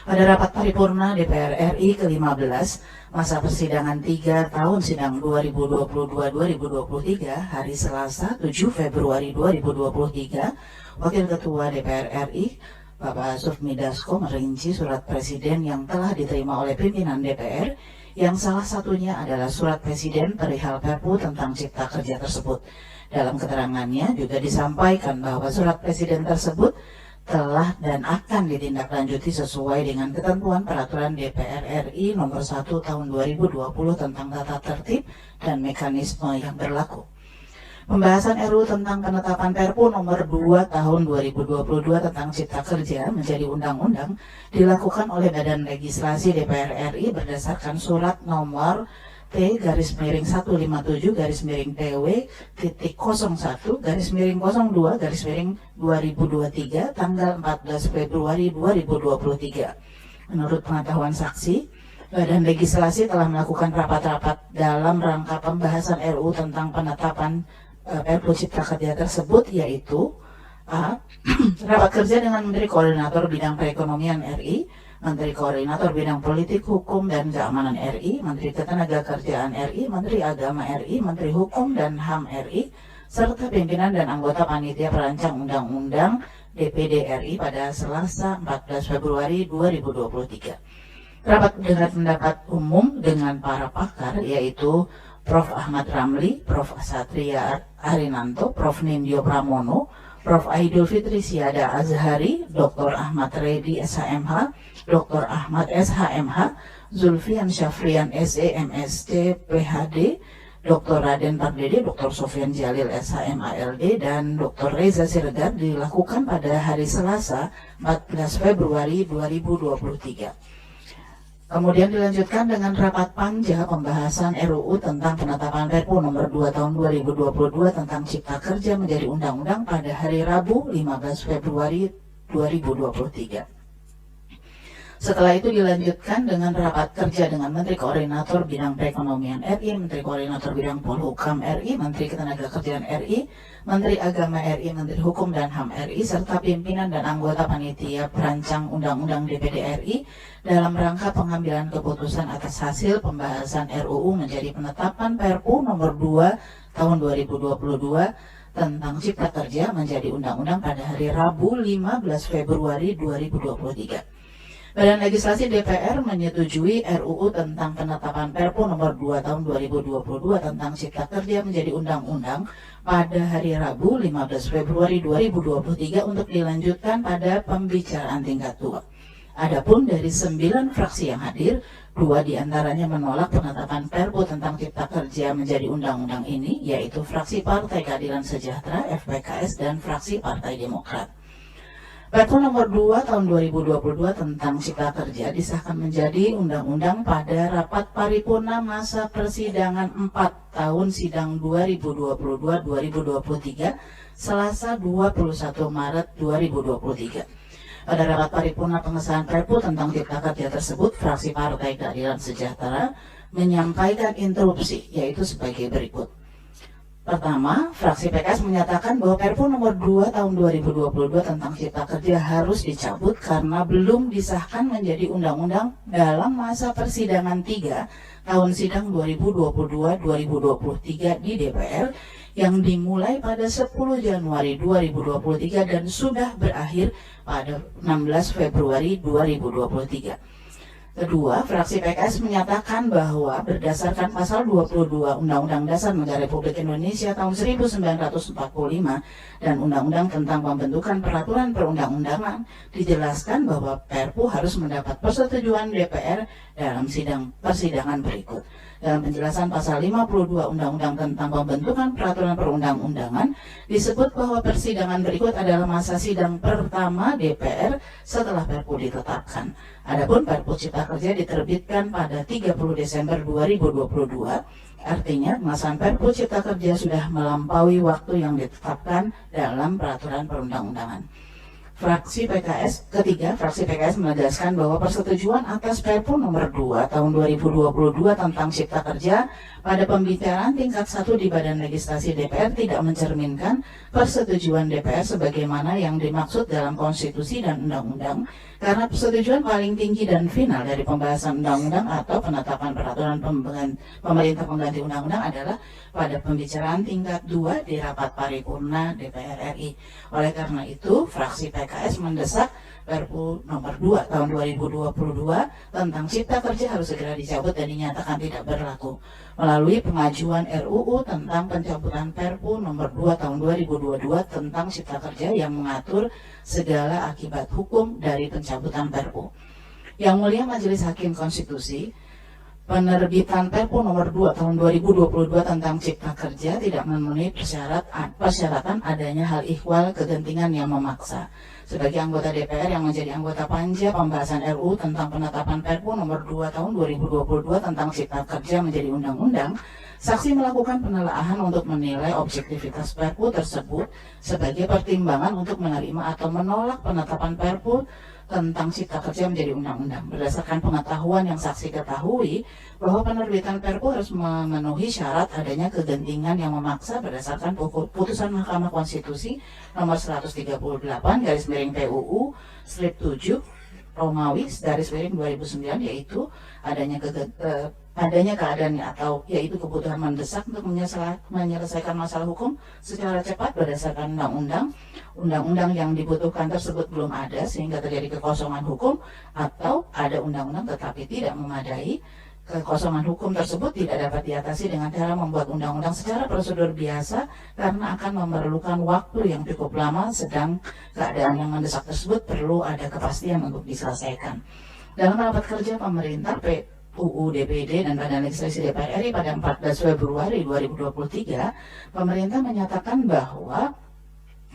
Pada rapat paripurna DPR RI ke-15 masa persidangan 3 tahun sidang 2022-2023 hari Selasa 7 Februari 2023, Wakil Ketua DPR RI Bapak Sufmi Dasko merinci surat Presiden yang telah diterima oleh pimpinan DPR, yang salah satunya adalah surat Presiden perihal Perpu tentang Cipta Kerja tersebut. Dalam keterangannya juga disampaikan bahwa surat Presiden tersebut telah dan akan ditindaklanjuti sesuai dengan ketentuan Peraturan DPR RI nomor 1 tahun 2020 tentang tata tertib dan mekanisme yang berlaku. Pembahasan RUU tentang penetapan Perpu nomor 2 tahun 2022 tentang Cipta Kerja menjadi undang-undang dilakukan oleh Badan Legislasi DPR RI berdasarkan surat nomor T-TW/17-01/02/2023 tanggal 14 Februari 2023. Menurut pengetahuan saksi, Badan Legislasi telah melakukan rapat-rapat dalam rangka pembahasan RUU tentang penetapan Perpu Cipta Kerja tersebut, yaitu A. Rapat kerja dengan Menteri Koordinator Bidang Perekonomian RI, Menteri Koordinator Bidang Politik, Hukum, dan Keamanan RI, Menteri Ketenagakerjaan RI, Menteri Agama RI, Menteri Hukum dan HAM RI, serta pimpinan dan anggota Panitia Perancang Undang-Undang DPD RI pada Selasa 14 Februari 2023. Rapat dengar pendapat umum dengan para pakar, yaitu Prof. Ahmad Ramli, Prof. Satria Arinanto, Prof. Nindyo Pramono, Prof. Aidul Fitri Siada Azhari, Dr. Ahmad Reddy SHMH, Dr. Ahmad SHMH, Zulfian Syafrian SEMST PhD, Dr. Raden Pardede, Dr. Sofyan Jalil SHMALD, dan Dr. Reza Siregar dilakukan pada hari Selasa 14 Februari 2023. Kemudian dilanjutkan dengan rapat panja pembahasan RUU tentang penetapan Perpu nomor 2 tahun 2022 tentang Cipta Kerja menjadi undang-undang pada hari Rabu 15 Februari 2023. Setelah itu dilanjutkan dengan rapat kerja dengan Menteri Koordinator Bidang Perekonomian RI, Menteri Koordinator Bidang Polhukam RI, Menteri Ketenagakerjaan RI, Menteri Agama RI, Menteri Hukum dan HAM RI, serta pimpinan dan anggota panitia perancang Undang-Undang DPD RI dalam rangka pengambilan keputusan atas hasil pembahasan RUU menjadi penetapan Perpu nomor 2 tahun 2022 tentang Cipta Kerja menjadi undang-undang pada hari Rabu 15 Februari 2023. Badan Legislasi DPR menyetujui RUU tentang penetapan Perpu nomor 2 tahun 2022 tentang Cipta Kerja menjadi undang-undang pada hari Rabu 15 Februari 2023 untuk dilanjutkan pada pembicaraan tingkat 2. Adapun dari 9 fraksi yang hadir, 2 diantaranya menolak penetapan Perpu tentang Cipta Kerja menjadi undang-undang ini, yaitu fraksi Partai Keadilan Sejahtera (FPKS) dan fraksi Partai Demokrat. Perpu nomor 2 tahun 2022 tentang Cipta Kerja disahkan menjadi undang-undang pada rapat paripurna masa persidangan 4 tahun sidang 2022-2023 Selasa 21 Maret 2023. Pada rapat paripurna pengesahan Perpu tentang Cipta Kerja tersebut, fraksi Partai Keadilan Sejahtera menyampaikan interupsi, yaitu sebagai berikut. Pertama, fraksi PKS menyatakan bahwa Perpu nomor 2 tahun 2022 tentang Cipta Kerja harus dicabut karena belum disahkan menjadi undang-undang dalam masa persidangan 3 tahun sidang 2022-2023 di DPR yang dimulai pada 10 Januari 2023 dan sudah berakhir pada 16 Februari 2023. Kedua, fraksi PKS menyatakan bahwa berdasarkan pasal 22 Undang-Undang Dasar Negara Republik Indonesia tahun 1945 dan Undang-Undang tentang Pembentukan Peraturan Perundang-undangan dijelaskan bahwa Perpu harus mendapat persetujuan DPR dalam persidangan berikut. Dalam penjelasan pasal 52 Undang-Undang tentang Pembentukan Peraturan Perundang-undangan disebut bahwa persidangan berikut adalah masa sidang pertama DPR setelah Perpu ditetapkan. Adapun Perpu Cipta Kerja diterbitkan pada 30 Desember 2022, artinya pengesahan Perpu Cipta Kerja sudah melampaui waktu yang ditetapkan dalam peraturan perundang-undangan. Fraksi PKS menegaskan bahwa persetujuan atas Perpu nomor 2 tahun 2022 tentang Cipta Kerja pada pembicaraan tingkat 1 di Badan Legislasi DPR tidak mencerminkan persetujuan DPR sebagaimana yang dimaksud dalam konstitusi dan undang-undang, karena persetujuan paling tinggi dan final dari pembahasan undang-undang atau penetapan peraturan pemerintah pengganti undang-undang adalah pada pembicaraan tingkat 2 di rapat paripurna DPR RI. Oleh karena itu, fraksi PKS mendesak Perpu nomor 2 tahun 2022 tentang Cipta Kerja harus segera dicabut dan dinyatakan tidak berlaku melalui pengajuan RUU tentang pencabutan Perpu nomor 2 tahun 2022 tentang Cipta Kerja yang mengatur segala akibat hukum dari pencabutan Perpu. Yang Mulia Majelis Hakim Konstitusi, penerbitan Perpu nomor 2 tahun 2022 tentang Cipta Kerja tidak memenuhi persyaratan adanya hal ihwal kegentingan yang memaksa. Sebagai anggota DPR yang menjadi anggota panja pembahasan RUU tentang penetapan Perpu nomor 2 tahun 2022 tentang Cipta Kerja menjadi undang-undang, saksi melakukan penelaahan untuk menilai objektivitas Perpu tersebut sebagai pertimbangan untuk menerima atau menolak penetapan Perpu tentang Cipta Kerja menjadi undang-undang. Berdasarkan pengetahuan yang saksi ketahui bahwa penerbitan Perpu harus memenuhi syarat adanya kegentingan yang memaksa berdasarkan putusan Mahkamah Konstitusi nomor 138/PUU slip 7 Romawi /2009, yaitu adanya keadaan atau yaitu kebutuhan mendesak untuk menyelesaikan masalah hukum secara cepat berdasarkan undang-undang yang dibutuhkan tersebut belum ada sehingga terjadi kekosongan hukum, atau ada undang-undang tetapi tidak memadai. Kekosongan hukum tersebut tidak dapat diatasi dengan cara membuat undang-undang secara prosedur biasa karena akan memerlukan waktu yang cukup lama, sedang keadaan yang mendesak tersebut perlu ada kepastian untuk diselesaikan. Dalam rapat kerja pemerintah UU DPD dan Badan Legislasi DPR RI pada 14 Februari 2023, pemerintah menyatakan bahwa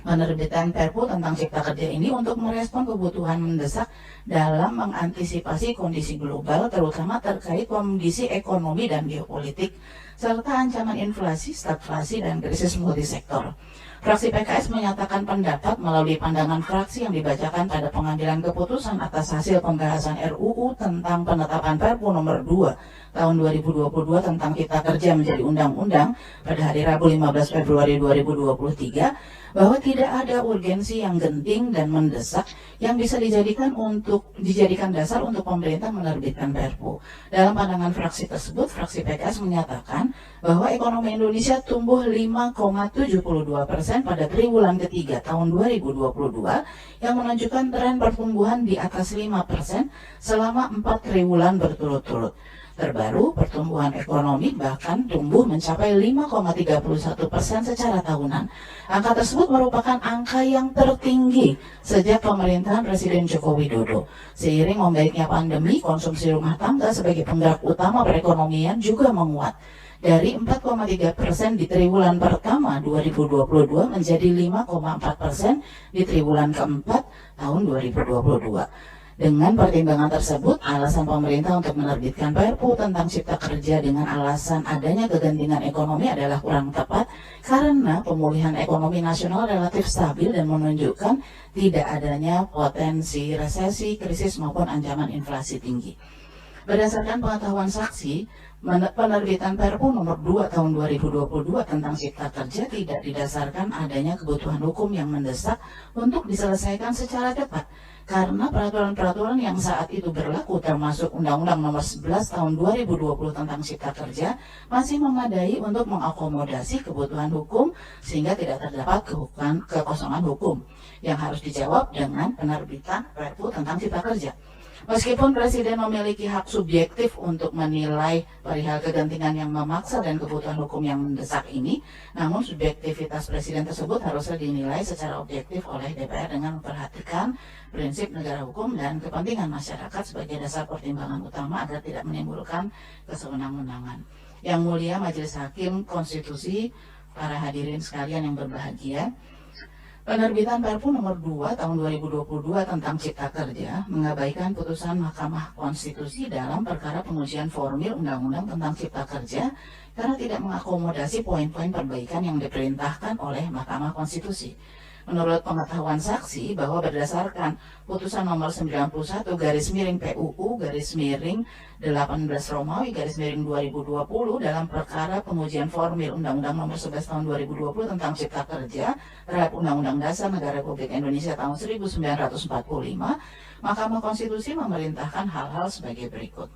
penerbitan Perpu tentang Cipta Kerja ini untuk merespon kebutuhan mendesak dalam mengantisipasi kondisi global, terutama terkait kondisi ekonomi dan geopolitik serta ancaman inflasi, stagflasi, dan krisis multisektor. Fraksi PKS menyatakan pendapat melalui pandangan fraksi yang dibacakan pada pengambilan keputusan atas hasil pembahasan RUU tentang penetapan Perpu nomor 2 tahun 2022 tentang Cipta Kerja menjadi undang-undang pada hari Rabu 15 Februari 2023 bahwa tidak ada urgensi yang genting dan mendesak yang bisa dijadikan dasar untuk pemerintah menerbitkan Perpu. Dalam pandangan fraksi tersebut, fraksi PKS menyatakan bahwa ekonomi Indonesia tumbuh 5,72% pada triwulan ketiga tahun 2022 yang menunjukkan tren pertumbuhan di atas 5% selama 4 triwulan berturut-turut. Terbaru, pertumbuhan ekonomi bahkan tumbuh mencapai 5,31% secara tahunan. Angka tersebut merupakan angka yang tertinggi sejak pemerintahan Presiden Joko Widodo. Seiring membaiknya pandemi, konsumsi rumah tangga sebagai penggerak utama perekonomian juga menguat. Dari 4,3% di triwulan pertama 2022 menjadi 5,4% di triwulan keempat tahun 2022. Dengan pertimbangan tersebut, alasan pemerintah untuk menerbitkan Perpu tentang Cipta Kerja dengan alasan adanya kegentingan ekonomi adalah kurang tepat karena pemulihan ekonomi nasional relatif stabil dan menunjukkan tidak adanya potensi resesi, krisis maupun ancaman inflasi tinggi. Berdasarkan pengetahuan saksi, penerbitan Perpu nomor 2 tahun 2022 tentang Cipta Kerja tidak didasarkan adanya kebutuhan hukum yang mendesak untuk diselesaikan secara cepat. Karena peraturan-peraturan yang saat itu berlaku termasuk Undang-Undang Nomor 11 Tahun 2020 tentang Cipta Kerja masih memadai untuk mengakomodasi kebutuhan hukum sehingga tidak terdapat kekosongan hukum yang harus dijawab dengan penerbitan Perpu tentang Cipta Kerja. Meskipun Presiden memiliki hak subjektif untuk menilai perihal kegentingan yang memaksa dan kebutuhan hukum yang mendesak ini, namun subjektivitas Presiden tersebut harusnya dinilai secara objektif oleh DPR dengan memperhatikan prinsip negara hukum dan kepentingan masyarakat sebagai dasar pertimbangan utama agar tidak menimbulkan kesewenang-wenangan. Yang Mulia Majelis Hakim Konstitusi, para hadirin sekalian yang berbahagia, penerbitan Perpu nomor 2 tahun 2022 tentang Cipta Kerja mengabaikan putusan Mahkamah Konstitusi dalam perkara pengujian formil Undang-Undang tentang Cipta Kerja karena tidak mengakomodasi poin-poin perbaikan yang diperintahkan oleh Mahkamah Konstitusi. Menurut pengetahuan saksi bahwa berdasarkan putusan nomor 91 garis miring PUU garis miring 18 Romawi garis miring 2020 dalam perkara pengujian formil Undang-Undang Nomor 11 Tahun 2020 tentang Cipta Kerja terhadap Undang-Undang Dasar Negara Republik Indonesia tahun 1945, Mahkamah Konstitusi memerintahkan hal-hal sebagai berikut.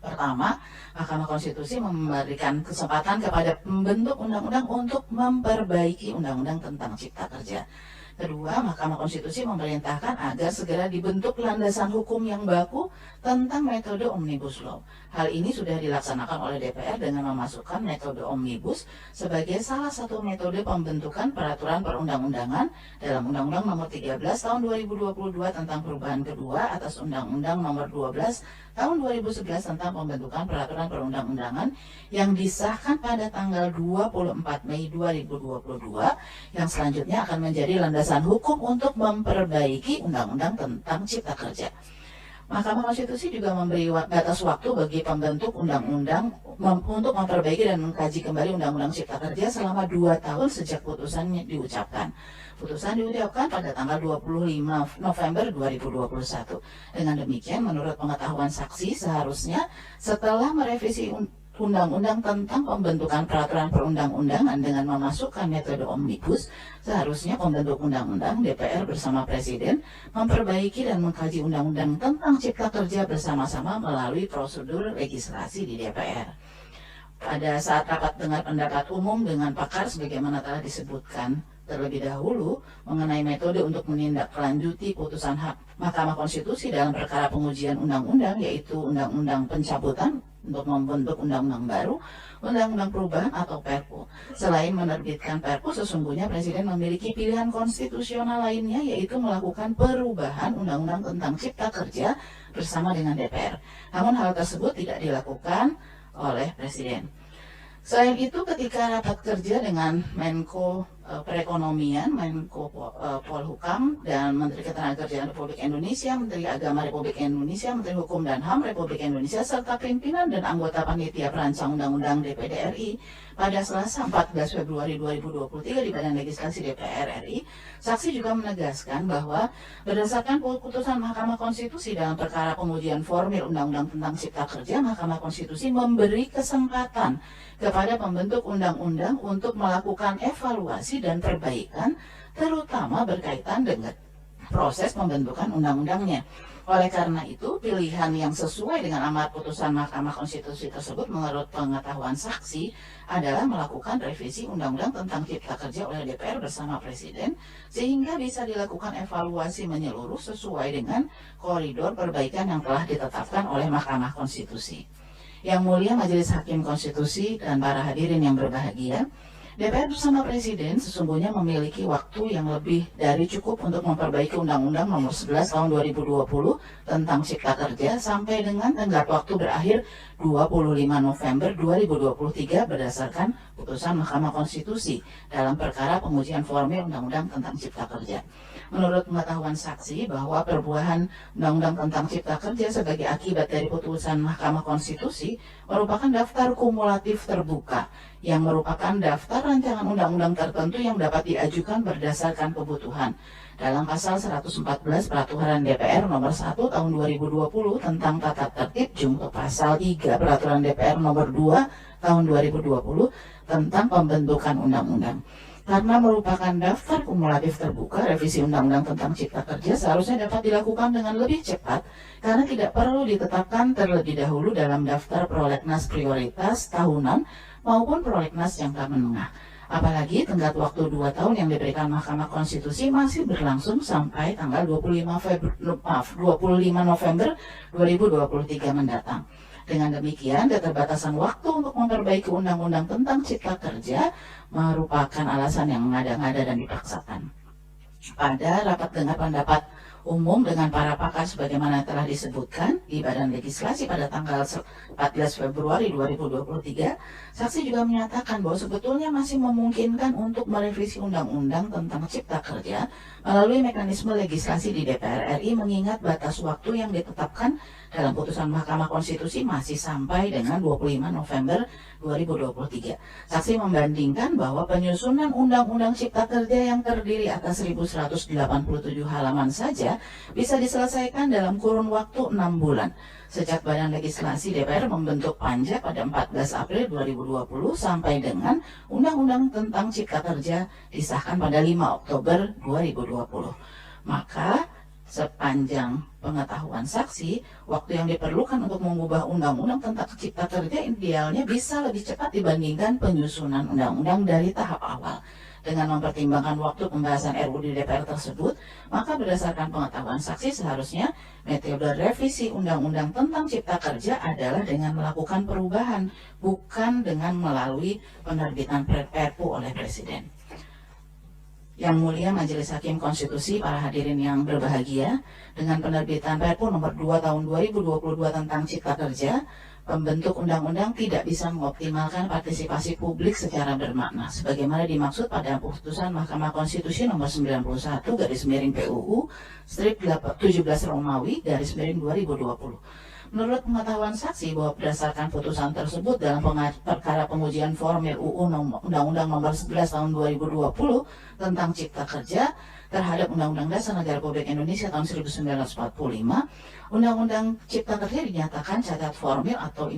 Pertama, Mahkamah Konstitusi memberikan kesempatan kepada pembentuk undang-undang untuk memperbaiki undang-undang tentang Cipta Kerja. Kedua, Mahkamah Konstitusi memerintahkan agar segera dibentuk landasan hukum yang baku tentang metode Omnibus Law. Hal ini sudah dilaksanakan oleh DPR dengan memasukkan metode Omnibus sebagai salah satu metode pembentukan peraturan perundang-undangan dalam Undang-Undang Nomor 13 Tahun 2022 tentang perubahan kedua atas Undang-Undang Nomor 12 Tahun 2011 tentang pembentukan peraturan perundang-undangan yang disahkan pada tanggal 24 Mei 2022 yang selanjutnya akan menjadi landasan hukum untuk memperbaiki Undang-Undang tentang Cipta Kerja. Mahkamah Konstitusi juga memberi batas waktu bagi pembentuk undang-undang untuk memperbaiki dan mengkaji kembali Undang-Undang Cipta Kerja selama 2 tahun sejak putusannya diucapkan. Putusan diucapkan pada tanggal 25 November 2021. Dengan demikian, menurut pengetahuan saksi, seharusnya setelah merevisi Undang-Undang tentang pembentukan peraturan perundang-undangan dengan memasukkan metode Omnibus, seharusnya pembentuk undang-undang DPR bersama Presiden memperbaiki dan mengkaji Undang-Undang tentang Cipta Kerja bersama-sama melalui prosedur legislasi di DPR. Pada saat rapat dengar pendapat umum dengan pakar sebagaimana telah disebutkan terlebih dahulu mengenai metode untuk menindaklanjuti putusan Mahkamah Konstitusi dalam perkara pengujian undang-undang, yaitu undang-undang pencabutan untuk membentuk undang-undang baru, undang-undang perubahan atau Perpu. Selain menerbitkan Perpu, sesungguhnya Presiden memiliki pilihan konstitusional lainnya, yaitu melakukan perubahan undang-undang tentang Cipta Kerja bersama dengan DPR. Namun hal tersebut tidak dilakukan oleh Presiden. Selain itu, ketika rapat kerja dengan Menko Perekonomian, Menko Polhukam, dan Menteri Ketenagakerjaan Republik Indonesia, Menteri Agama Republik Indonesia, Menteri Hukum dan HAM Republik Indonesia, serta pimpinan dan anggota panitia perancang undang-undang DPD RI pada Selasa 14 Februari 2023 di Badan Legislasi DPR RI. Saksi juga menegaskan bahwa berdasarkan putusan Mahkamah Konstitusi dalam perkara pengujian formil Undang-Undang tentang Cipta Kerja, Mahkamah Konstitusi memberi kesempatan kepada pembentuk undang-undang untuk melakukan evaluasi dan perbaikan, terutama berkaitan dengan proses pembentukan undang-undangnya. Oleh karena itu, pilihan yang sesuai dengan amar putusan Mahkamah Konstitusi tersebut menurut pengetahuan saksi adalah melakukan revisi Undang-Undang tentang Cipta Kerja oleh DPR bersama Presiden, sehingga bisa dilakukan evaluasi menyeluruh sesuai dengan koridor perbaikan yang telah ditetapkan oleh Mahkamah Konstitusi. Yang mulia Majelis Hakim Konstitusi dan para hadirin yang berbahagia, DPR bersama Presiden sesungguhnya memiliki waktu yang lebih dari cukup untuk memperbaiki Undang-Undang Nomor 11 Tahun 2020 tentang Cipta Kerja sampai dengan tenggat waktu berakhir 25 November 2023 berdasarkan putusan Mahkamah Konstitusi dalam perkara pengujian formil Undang-Undang tentang Cipta Kerja. Menurut pengetahuan saksi bahwa perubahan Undang-Undang tentang Cipta Kerja sebagai akibat dari putusan Mahkamah Konstitusi merupakan daftar kumulatif terbuka yang merupakan daftar rancangan undang-undang tertentu yang dapat diajukan berdasarkan kebutuhan. Dalam pasal 114 Peraturan DPR Nomor 1 Tahun 2020 tentang tata tertib junto pasal 3 Peraturan DPR Nomor 2 Tahun 2020 tentang pembentukan undang-undang. Karena merupakan daftar kumulatif terbuka, revisi Undang-Undang tentang Cipta Kerja seharusnya dapat dilakukan dengan lebih cepat karena tidak perlu ditetapkan terlebih dahulu dalam daftar prolegnas prioritas tahunan maupun prolegnas jangka menengah. Apalagi tenggat waktu 2 tahun yang diberikan Mahkamah Konstitusi masih berlangsung sampai tanggal 25 November 2023 mendatang. Dengan demikian, keterbatasan waktu untuk memperbaiki Undang-Undang tentang Cipta Kerja merupakan alasan yang mengada-ngada dan dipaksakan. Pada rapat dengar pendapat umum dengan para pakar sebagaimana telah disebutkan di Badan Legislasi pada tanggal 14 Februari 2023, saksi juga menyatakan bahwa sebetulnya masih memungkinkan untuk merevisi Undang-Undang tentang Cipta Kerja melalui mekanisme legislasi di DPR RI mengingat batas waktu yang ditetapkan dalam putusan Mahkamah Konstitusi masih sampai dengan 25 November 2023. Saksi membandingkan bahwa penyusunan Undang-Undang Cipta Kerja yang terdiri atas 1187 halaman saja bisa diselesaikan dalam kurun waktu 6 bulan. Sejak Badan Legislasi DPR membentuk Panja pada 14 April 2020 sampai dengan Undang-Undang tentang Cipta Kerja disahkan pada 5 Oktober 2020. Maka sepanjang pengetahuan saksi, waktu yang diperlukan untuk mengubah Undang-Undang tentang Cipta Kerja idealnya bisa lebih cepat dibandingkan penyusunan Undang-Undang dari tahap awal. Dengan mempertimbangkan waktu pembahasan RUU di DPR tersebut, maka berdasarkan pengetahuan saksi seharusnya metode revisi Undang-Undang tentang Cipta Kerja adalah dengan melakukan perubahan, bukan dengan melalui penerbitan Perpu oleh Presiden. Yang mulia Majelis Hakim Konstitusi, para hadirin yang berbahagia, dengan penerbitan Perpu Nomor 2 Tahun 2022 tentang Cipta Kerja, pembentuk undang-undang tidak bisa mengoptimalkan partisipasi publik secara bermakna, sebagaimana dimaksud pada putusan Mahkamah Konstitusi Nomor 91 /PUU strip 17 Romawi /2020. Menurut pengetahuan saksi bahwa berdasarkan putusan tersebut dalam perkara pengujian formil Undang-Undang Nomor 11 Tahun 2020 tentang Cipta Kerja terhadap Undang-Undang Dasar Negara Republik Indonesia tahun 1945, Undang-Undang Cipta Kerja dinyatakan cacat formil atau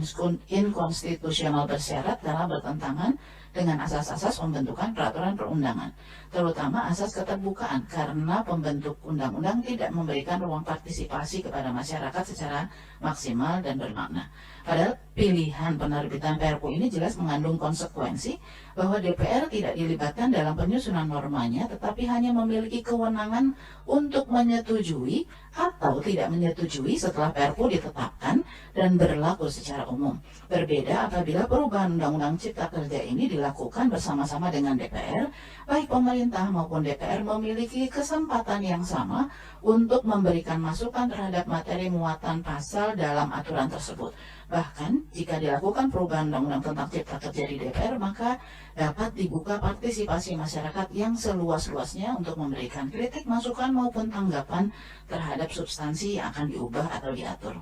inkonstitusional bersyarat karena bertentangan dengan asas-asas pembentukan peraturan perundangan, terutama asas keterbukaan karena pembentuk undang-undang tidak memberikan ruang partisipasi kepada masyarakat secara maksimal dan bermakna. Padahal pilihan penerbitan Perpu ini jelas mengandung konsekuensi bahwa DPR tidak dilibatkan dalam penyusunan normanya, tetapi hanya memiliki kewenangan untuk menyetujui atau tidak menyetujui setelah Perpu ditetapkan dan berlaku secara umum. Berbeda apabila perubahan Undang-Undang Cipta Kerja ini dilakukan bersama-sama dengan DPR, baik pemerintah maupun DPR memiliki kesempatan yang sama untuk memberikan masukan terhadap materi muatan pasal dalam aturan tersebut. Bahkan, jika dilakukan perubahan undang-undang tentang Cipta Kerja di DPR, maka dapat dibuka partisipasi masyarakat yang seluas-luasnya untuk memberikan kritik, masukan, maupun tanggapan terhadap substansi yang akan diubah atau diatur.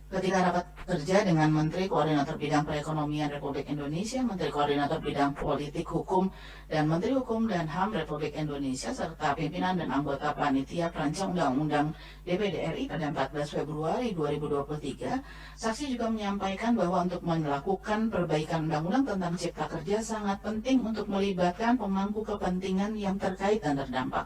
Ketika rapat kerja dengan Menteri Koordinator Bidang Perekonomian Republik Indonesia, Menteri Koordinator Bidang Politik Hukum, dan Menteri Hukum dan HAM Republik Indonesia, serta pimpinan dan anggota Panitia Perancang Undang-Undang DPD RI pada 14 Februari 2023, saksi juga menyampaikan bahwa untuk melakukan perbaikan Undang-Undang tentang Cipta Kerja sangat penting untuk melibatkan pemangku kepentingan yang terkait dan terdampak.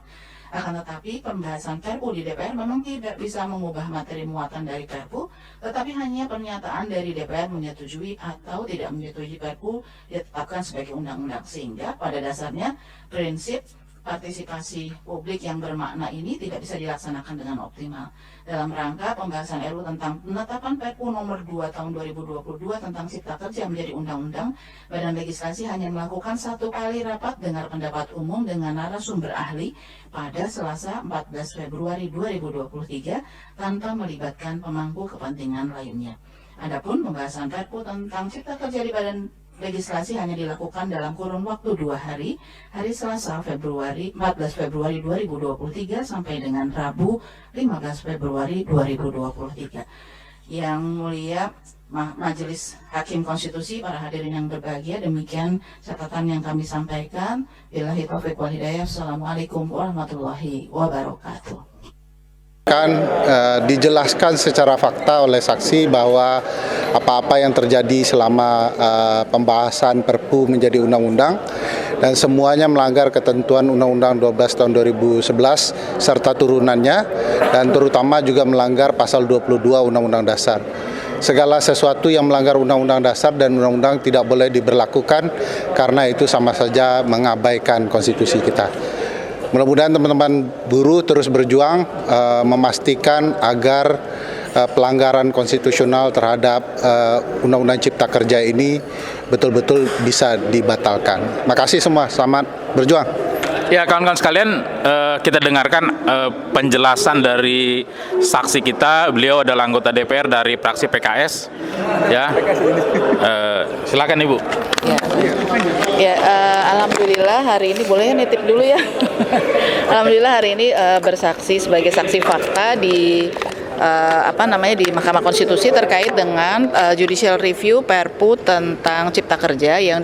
Akan tetapi, pembahasan Perpu di DPR memang tidak bisa mengubah materi muatan dari Perpu, tetapi hanya pernyataan dari DPR menyetujui atau tidak menyetujui Perpu ditetapkan sebagai undang-undang. Sehingga pada dasarnya prinsip partisipasi publik yang bermakna ini tidak bisa dilaksanakan dengan optimal. Dalam rangka pembahasan RUU tentang penetapan Perpu nomor 2 tahun 2022 tentang Cipta Kerja menjadi undang-undang, Badan Legislasi hanya melakukan 1 kali rapat dengar pendapat umum dengan narasumber ahli pada Selasa 14 Februari 2023 tanpa melibatkan pemangku kepentingan lainnya. Adapun pembahasan Perpu tentang Cipta Kerja di Badan Legislasi hanya dilakukan dalam kurun waktu 2 hari, hari Selasa 14 Februari 2023 sampai dengan Rabu 15 Februari 2023. Yang mulia Majelis Hakim Konstitusi, para hadirin yang berbahagia, demikian catatan yang kami sampaikan. Billahi taufiq wal hidayah. Assalamualaikum warahmatullahi wabarakatuh. Dijelaskan secara fakta oleh saksi bahwa apa-apa yang terjadi selama pembahasan Perpu menjadi undang-undang dan semuanya melanggar ketentuan Undang-Undang 12 tahun 2011 serta turunannya, dan terutama juga melanggar pasal 22 Undang-Undang Dasar. Segala sesuatu yang melanggar Undang-Undang Dasar dan Undang-Undang tidak boleh diberlakukan karena itu sama saja mengabaikan konstitusi kita. Mudah-mudahan teman-teman buruh terus berjuang memastikan agar pelanggaran konstitusional terhadap Undang-Undang Cipta Kerja ini betul-betul bisa dibatalkan. Makasih semua, selamat berjuang. Ya, kawan-kawan sekalian, kita dengarkan penjelasan dari saksi kita. Beliau adalah anggota DPR dari fraksi PKS. Ya, silakan Ibu. Ya, alhamdulillah hari ini boleh nitip dulu ya. Alhamdulillah hari ini bersaksi sebagai saksi fakta di di Mahkamah Konstitusi terkait dengan judicial review Perpu tentang Cipta Kerja yang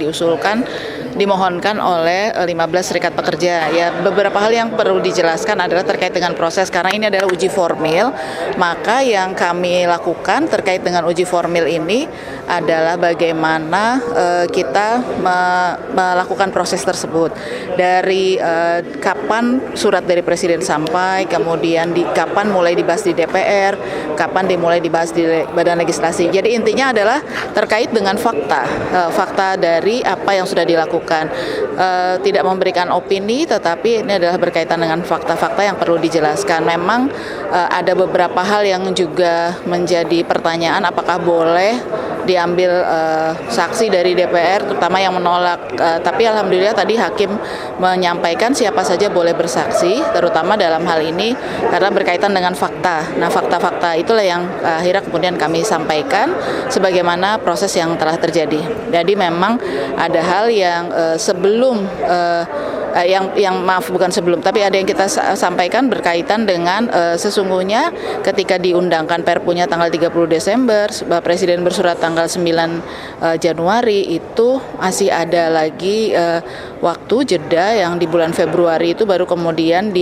dimohonkan oleh 15 serikat pekerja. Ya, beberapa hal yang perlu dijelaskan adalah terkait dengan proses, karena ini adalah uji formil. Maka yang kami lakukan terkait dengan uji formil ini adalah bagaimana kita melakukan proses tersebut. Dari kapan surat dari Presiden sampai, kemudian kapan mulai dibahas di DPR, kapan dimulai dibahas di Badan Legislasi. Jadi intinya adalah terkait dengan fakta dari apa yang sudah dilakukan. Tidak memberikan opini, tetapi ini adalah berkaitan dengan fakta-fakta yang perlu dijelaskan. Memang ada beberapa hal yang juga menjadi pertanyaan, apakah boleh diambil saksi dari DPR, terutama yang menolak. Tapi alhamdulillah tadi hakim menyampaikan siapa saja boleh bersaksi, terutama dalam hal ini karena berkaitan dengan fakta. Nah, fakta-fakta itulah yang akhirnya kemudian kami sampaikan sebagaimana proses yang telah terjadi. Jadi memang ada hal yang tapi ada yang kita sampaikan berkaitan dengan sesungguhnya ketika diundangkan Perpunya tanggal 30 Desember, Presiden bersurat tanggal 9 Januari, itu masih ada lagi waktu jeda yang di bulan Februari itu baru kemudian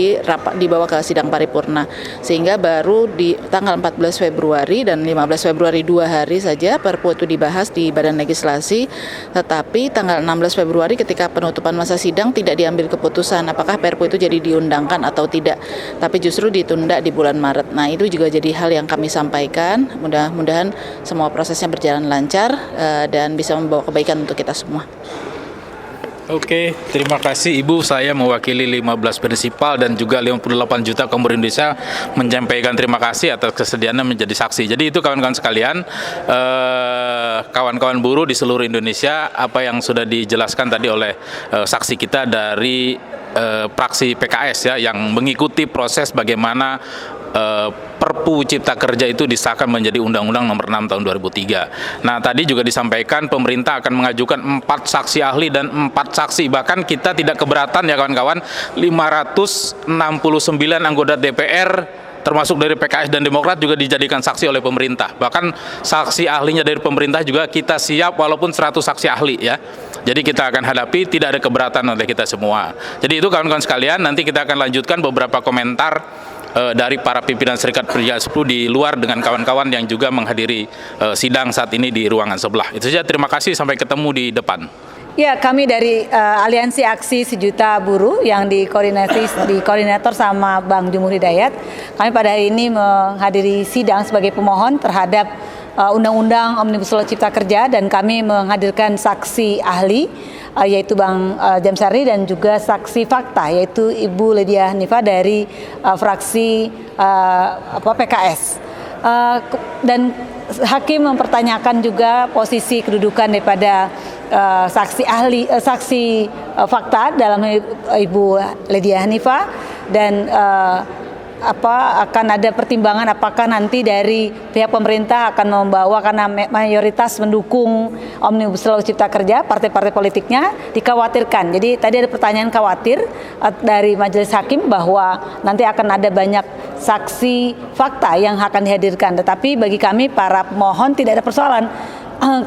dibawa ke sidang paripurna, sehingga baru di tanggal 14 Februari dan 15 Februari 2 hari saja Perpu itu dibahas di Badan Legislasi, tetapi tanggal 16 Februari ketika penutupan masa sidang tidak diambil keputusan apakah Perpu itu jadi diundangkan atau tidak, tapi justru ditunda di bulan Maret. Nah, itu juga jadi hal yang kami sampaikan. Mudah-mudahan semua prosesnya berjalan lancar dan bisa membawa kebaikan untuk kita semua. Oke, terima kasih Ibu. Saya mewakili 15 prinsipal dan juga 58 juta kaum buruh Indonesia menyampaikan terima kasih atas kesediaannya menjadi saksi. Jadi itu kawan-kawan sekalian, kawan-kawan buruh di seluruh Indonesia, apa yang sudah dijelaskan tadi oleh saksi kita dari fraksi PKS ya, yang mengikuti proses bagaimana Perpu Cipta Kerja itu disahkan menjadi Undang-Undang Nomor 6 Tahun 2003. Nah, tadi juga disampaikan pemerintah akan mengajukan 4 saksi ahli dan 4 saksi. Bahkan kita tidak keberatan ya kawan-kawan, 569 anggota DPR termasuk dari PKS dan Demokrat juga dijadikan saksi oleh pemerintah. Bahkan saksi ahlinya dari pemerintah juga kita siap walaupun 100 saksi ahli ya. Jadi kita akan hadapi, tidak ada keberatan oleh kita semua. Jadi itu kawan-kawan sekalian, nanti kita akan lanjutkan beberapa komentar dari para pimpinan Serikat Pekerja 10 di luar dengan kawan-kawan yang juga menghadiri sidang saat ini di ruangan sebelah. Itu saja, terima kasih, sampai ketemu di depan. Ya, kami dari Aliansi Aksi Sejuta Buruh yang dikoordinator sama Bang Jumur Hidayat. Kami pada hari ini menghadiri sidang sebagai pemohon terhadap Undang-Undang Omnibus Law Cipta Kerja, dan kami menghadirkan saksi ahli yaitu Bang Jamsari dan juga saksi fakta yaitu Ibu Ledia Hanifah dari fraksi PKS. Dan hakim mempertanyakan juga posisi kedudukan daripada saksi ahli saksi fakta dalam Ibu Ledia Hanifah, dan akan ada pertimbangan apakah nanti dari pihak pemerintah akan membawa, karena mayoritas mendukung Omnibus Law Cipta Kerja, partai-partai politiknya dikhawatirkan. Jadi tadi ada pertanyaan khawatir dari majelis hakim bahwa nanti akan ada banyak saksi fakta yang akan dihadirkan. Tetapi bagi kami para pemohon tidak ada persoalan.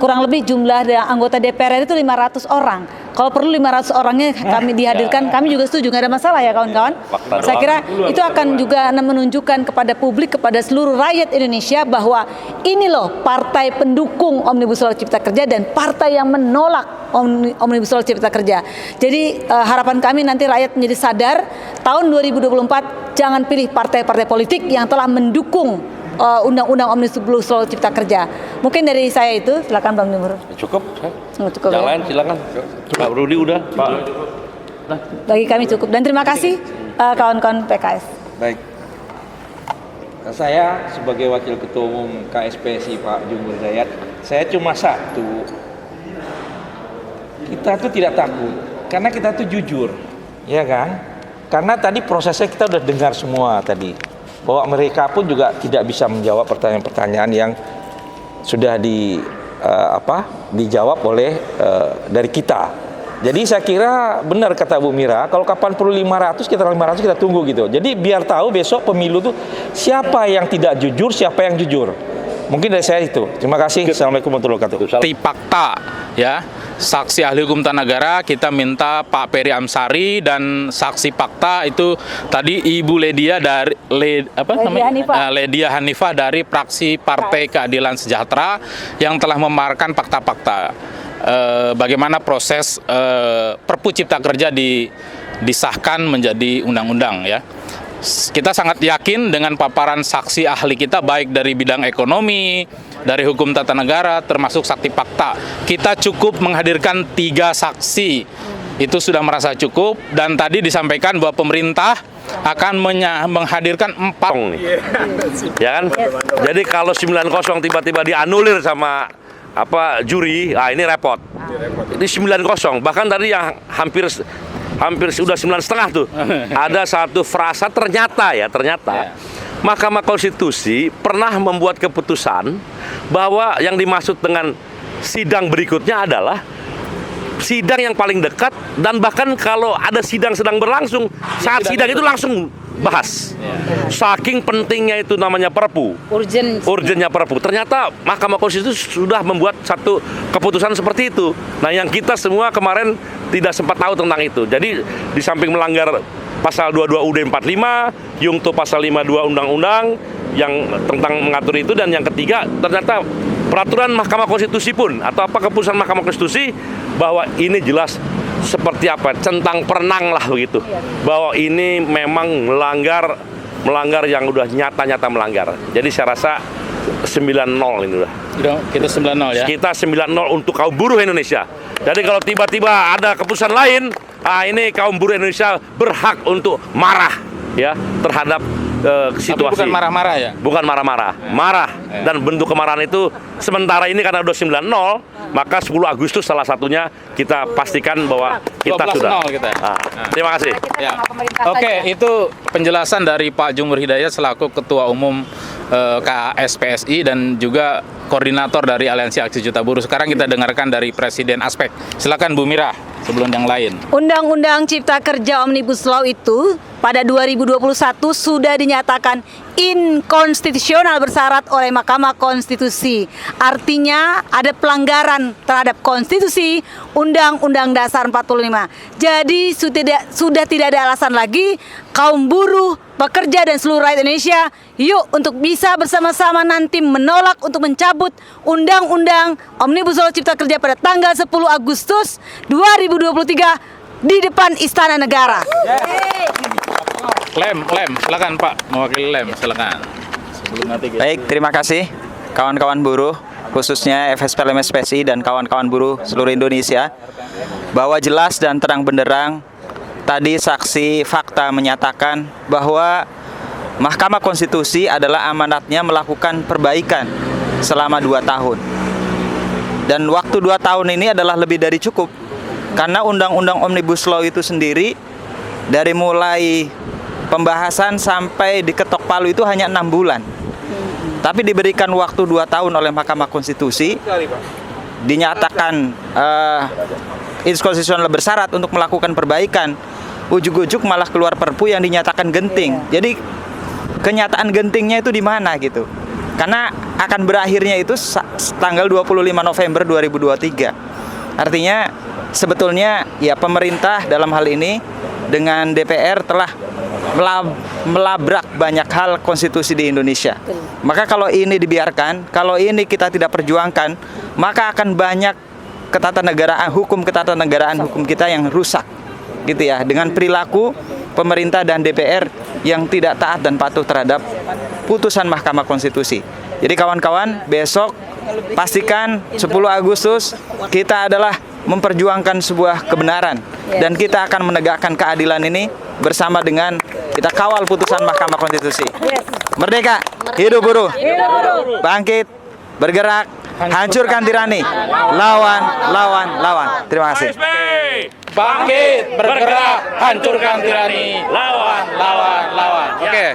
Kurang lebih jumlah anggota DPR itu 500 orang. Kalau perlu 500 orangnya kami dihadirkan, kami juga setuju, nggak ada masalah ya kawan-kawan. Saya kira itu akan juga menunjukkan kepada publik, kepada seluruh rakyat Indonesia bahwa ini loh partai pendukung Omnibus Law Cipta Kerja dan partai yang menolak Omnibus Law Cipta Kerja. Jadi harapan kami nanti rakyat menjadi sadar, tahun 2024 jangan pilih partai-partai politik yang telah mendukung Undang-Undang Omnibus Law Cipta Kerja. Mungkin dari saya itu, silakan Bang Jumur. Cukup. Cukup. Yang lain silakan. Pak Rudi udah, Pak. Bagi kami cukup, dan terima kasih kawan-kawan PKS. Baik. Nah, saya sebagai Wakil Ketua Umum KSPSI Pak Jumur Hidayat, saya cuma satu. Kita tuh tidak takut, karena kita tuh jujur, ya kan? Karena tadi prosesnya kita udah dengar semua tadi, bahwa mereka pun juga tidak bisa menjawab pertanyaan-pertanyaan yang sudah dijawab oleh dari kita. Jadi saya kira benar kata Bu Mira, kalau kapan perlu 500 kita tunggu gitu. Jadi biar tahu besok pemilu tuh siapa yang tidak jujur, siapa yang jujur. Mungkin dari saya itu. Terima kasih. Assalamualaikum warahmatullahi wabarakatuh. Saksi fakta ya, saksi ahli hukum tata negara kita minta Pak Peri Amsari, dan saksi fakta itu tadi Ibu Ledia dari Ledia Hanifah dari fraksi Partai Keadilan Sejahtera yang telah memaparkan fakta-fakta bagaimana proses Perpu Cipta Kerja disahkan menjadi undang-undang ya. Kita sangat yakin dengan paparan saksi ahli kita, baik dari bidang ekonomi, dari hukum tata negara, termasuk saksi fakta. Kita cukup menghadirkan 3 saksi, itu sudah merasa cukup. Dan tadi disampaikan bahwa pemerintah akan menghadirkan 4 Ya kan? Jadi kalau 90 tiba-tiba dianulir sama juri, ini repot. Ini 90, bahkan tadi yang hampir sudah 9,5 tuh. Ada satu frasa ternyata Mahkamah Konstitusi pernah membuat keputusan bahwa yang dimaksud dengan sidang berikutnya adalah sidang yang paling dekat, dan bahkan kalau ada sidang sedang berlangsung, saat sidang itu langsung bahas. Saking pentingnya itu namanya Perpu. Urgennya Perpu. Ternyata Mahkamah Konstitusi sudah membuat satu keputusan seperti itu. Nah, yang kita semua kemarin tidak sempat tahu tentang itu. Jadi di samping melanggar pasal 22 UUD 45, Yungto pasal 52 Undang-Undang yang tentang mengatur itu, dan yang ketiga ternyata peraturan Mahkamah Konstitusi pun atau keputusan Mahkamah Konstitusi bahwa ini jelas seperti centang perenang lah begitu, bahwa ini memang melanggar yang udah nyata-nyata melanggar. Jadi saya rasa 9-0 ini udah. Kita 9-0 ya. Kita 9-0 untuk kaum buruh Indonesia. Jadi kalau tiba-tiba ada keputusan lain, ini kaum buruh Indonesia berhak untuk marah ya terhadap situasi. Tapi bukan marah-marah ya? Bukan marah-marah, marah. Dan bentuk kemarahan itu sementara ini karena udah 9-0, maka 10 Agustus salah satunya kita pastikan bahwa kita 12-0 sudah. kita. Terima kasih. Ya. Oke, itu penjelasan dari Pak Jumur Hidayat selaku Ketua Umum KSPSI dan juga koordinator dari Aliansi Aksi Juta Buruh. Sekarang kita dengarkan dari Presiden Aspek. Silakan Bu Mira sebelum yang lain. Undang-Undang Cipta Kerja Omnibus Law itu pada 2021 sudah dinyatakan inkonstitusional bersyarat oleh Mahkamah Konstitusi. Artinya ada pelanggaran terhadap konstitusi Undang-Undang Dasar 45. Jadi sudah tidak ada alasan lagi kaum buruh, pekerja dan seluruh rakyat Indonesia yuk untuk bisa bersama-sama nanti menolak untuk mencabut Undang-Undang Omnibus Law Cipta Kerja pada tanggal 10 Agustus 2023 di depan Istana Negara. Lem, silakan Pak, mewakili Lem, silakan. Sebelum nanti kita... Baik, terima kasih kawan-kawan buruh, khususnya FSPLM SPSI dan kawan-kawan buruh seluruh Indonesia, bahwa jelas dan terang benderang tadi saksi fakta menyatakan bahwa Mahkamah Konstitusi adalah amanatnya melakukan perbaikan selama 2 tahun. Dan waktu 2 tahun ini adalah lebih dari cukup, karena Undang-Undang Omnibus Law itu sendiri dari mulai pembahasan sampai diketok palu itu hanya 6 bulan. Tapi diberikan waktu 2 tahun oleh Mahkamah Konstitusi, dinyatakan inkonstitusional bersyarat untuk melakukan perbaikan, ujuk-ujuk malah keluar perpu yang dinyatakan genting. Jadi kenyataan gentingnya itu di mana gitu? Karena akan berakhirnya itu tanggal 25 November 2023. Artinya sebetulnya ya pemerintah dalam hal ini dengan DPR telah melabrak banyak hal konstitusi di Indonesia. Maka kalau ini dibiarkan, kalau ini kita tidak perjuangkan, maka akan banyak ketatanegaraan hukum kita yang rusak, gitu ya, dengan perilaku pemerintah dan DPR yang tidak taat dan patuh terhadap putusan Mahkamah Konstitusi. Jadi kawan-kawan, besok pastikan 10 Agustus kita adalah memperjuangkan sebuah kebenaran dan kita akan menegakkan keadilan ini bersama dengan kita kawal putusan Mahkamah Konstitusi. Merdeka, hidup buruh, bangkit, bergerak, hancurkan tirani, lawan. Terima kasih. Bangkit, bergerak, hancurkan tirani, lawan. Oke,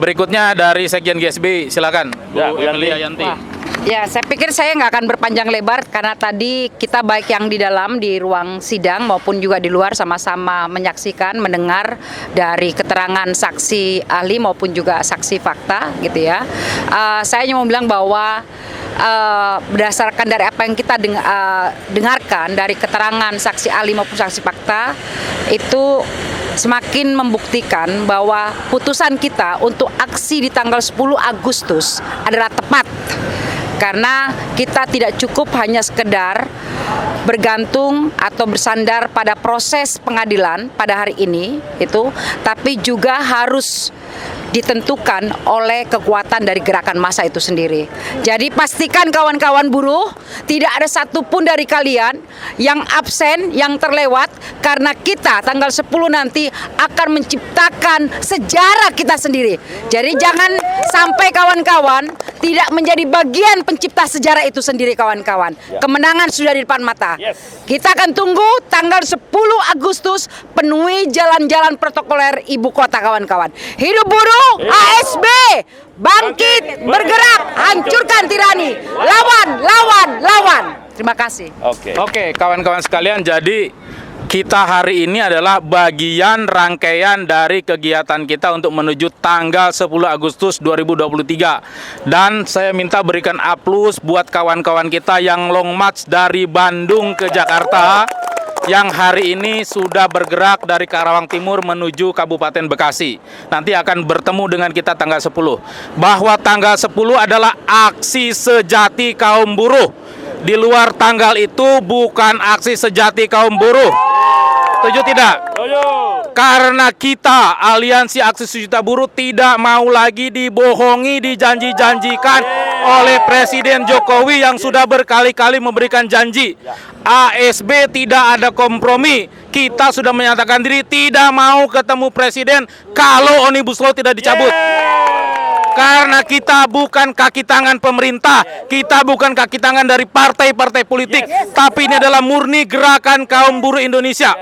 berikutnya dari Sekjen GSBI, silakan Bu Emilia Yanti. Ya, saya pikir saya nggak akan berpanjang lebar karena tadi kita baik yang di dalam di ruang sidang maupun juga di luar sama-sama menyaksikan, mendengar dari keterangan saksi ahli maupun juga saksi fakta, gitu ya. Saya hanya mau bilang bahwa berdasarkan dari apa yang kita dengarkan dari keterangan saksi ahli maupun saksi fakta itu semakin membuktikan bahwa putusan kita untuk aksi di tanggal 10 Agustus adalah tepat. Karena kita tidak cukup hanya sekedar bergantung atau bersandar pada proses pengadilan pada hari ini itu, tapi juga harus ditentukan oleh kekuatan dari gerakan massa itu sendiri. Jadi pastikan kawan-kawan buruh tidak ada satupun dari kalian yang absen, yang terlewat, karena kita tanggal 10 nanti akan menciptakan sejarah kita sendiri. Jadi jangan sampai kawan-kawan tidak menjadi bagian pencipta sejarah itu sendiri kawan-kawan. Kemenangan sudah di depan mata. Kita akan tunggu tanggal 10 Agustus penuhi jalan-jalan protokoler ibu kota kawan-kawan. Hidup buruh! ASB bangkit, bergerak, hancurkan tirani, lawan. Terima kasih. Oke, kawan-kawan sekalian, jadi kita hari ini adalah bagian rangkaian dari kegiatan kita untuk menuju tanggal 10 Agustus 2023. Dan saya minta berikan aplaus buat kawan-kawan kita yang long march dari Bandung ke Jakarta, yang hari ini sudah bergerak dari Karawang Timur menuju Kabupaten Bekasi. Nanti akan bertemu dengan kita tanggal 10. Bahwa tanggal 10 adalah aksi sejati kaum buruh. Di luar tanggal itu bukan aksi sejati kaum buruh. Setuju tidak? Karena kita, Aliansi Aksi Juta Buruh, tidak mau lagi dibohongi, dijanji-janjikan oleh Presiden Jokowi yang sudah berkali-kali memberikan janji. ASB tidak ada kompromi. Kita sudah menyatakan diri tidak mau ketemu Presiden kalau Omnibus Law tidak dicabut. Karena kita bukan kaki tangan pemerintah, kita bukan kaki tangan dari partai-partai politik, tapi ini adalah murni gerakan kaum buruh Indonesia.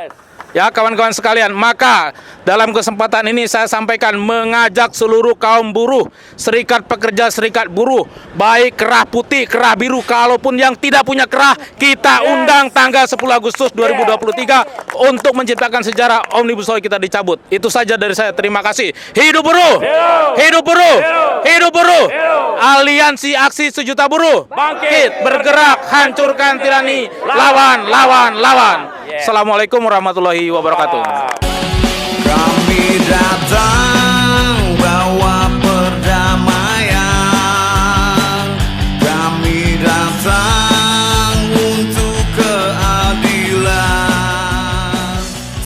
Ya kawan-kawan sekalian, maka dalam kesempatan ini saya sampaikan mengajak seluruh kaum buruh, serikat pekerja, serikat buruh, baik kerah putih, kerah biru, kalaupun yang tidak punya kerah, kita undang tanggal 10 Agustus 2023 untuk menciptakan sejarah Omnibus Law kita dicabut. Itu saja dari saya, terima kasih. Hidup buruh! Hidup buruh! Hidup buruh! Aliansi Aksi Sejuta Buruh, bangkit, bergerak, hancurkan tirani, lawan, lawan, lawan. Assalamualaikum warahmatullahi wabarakatuh. Kami datang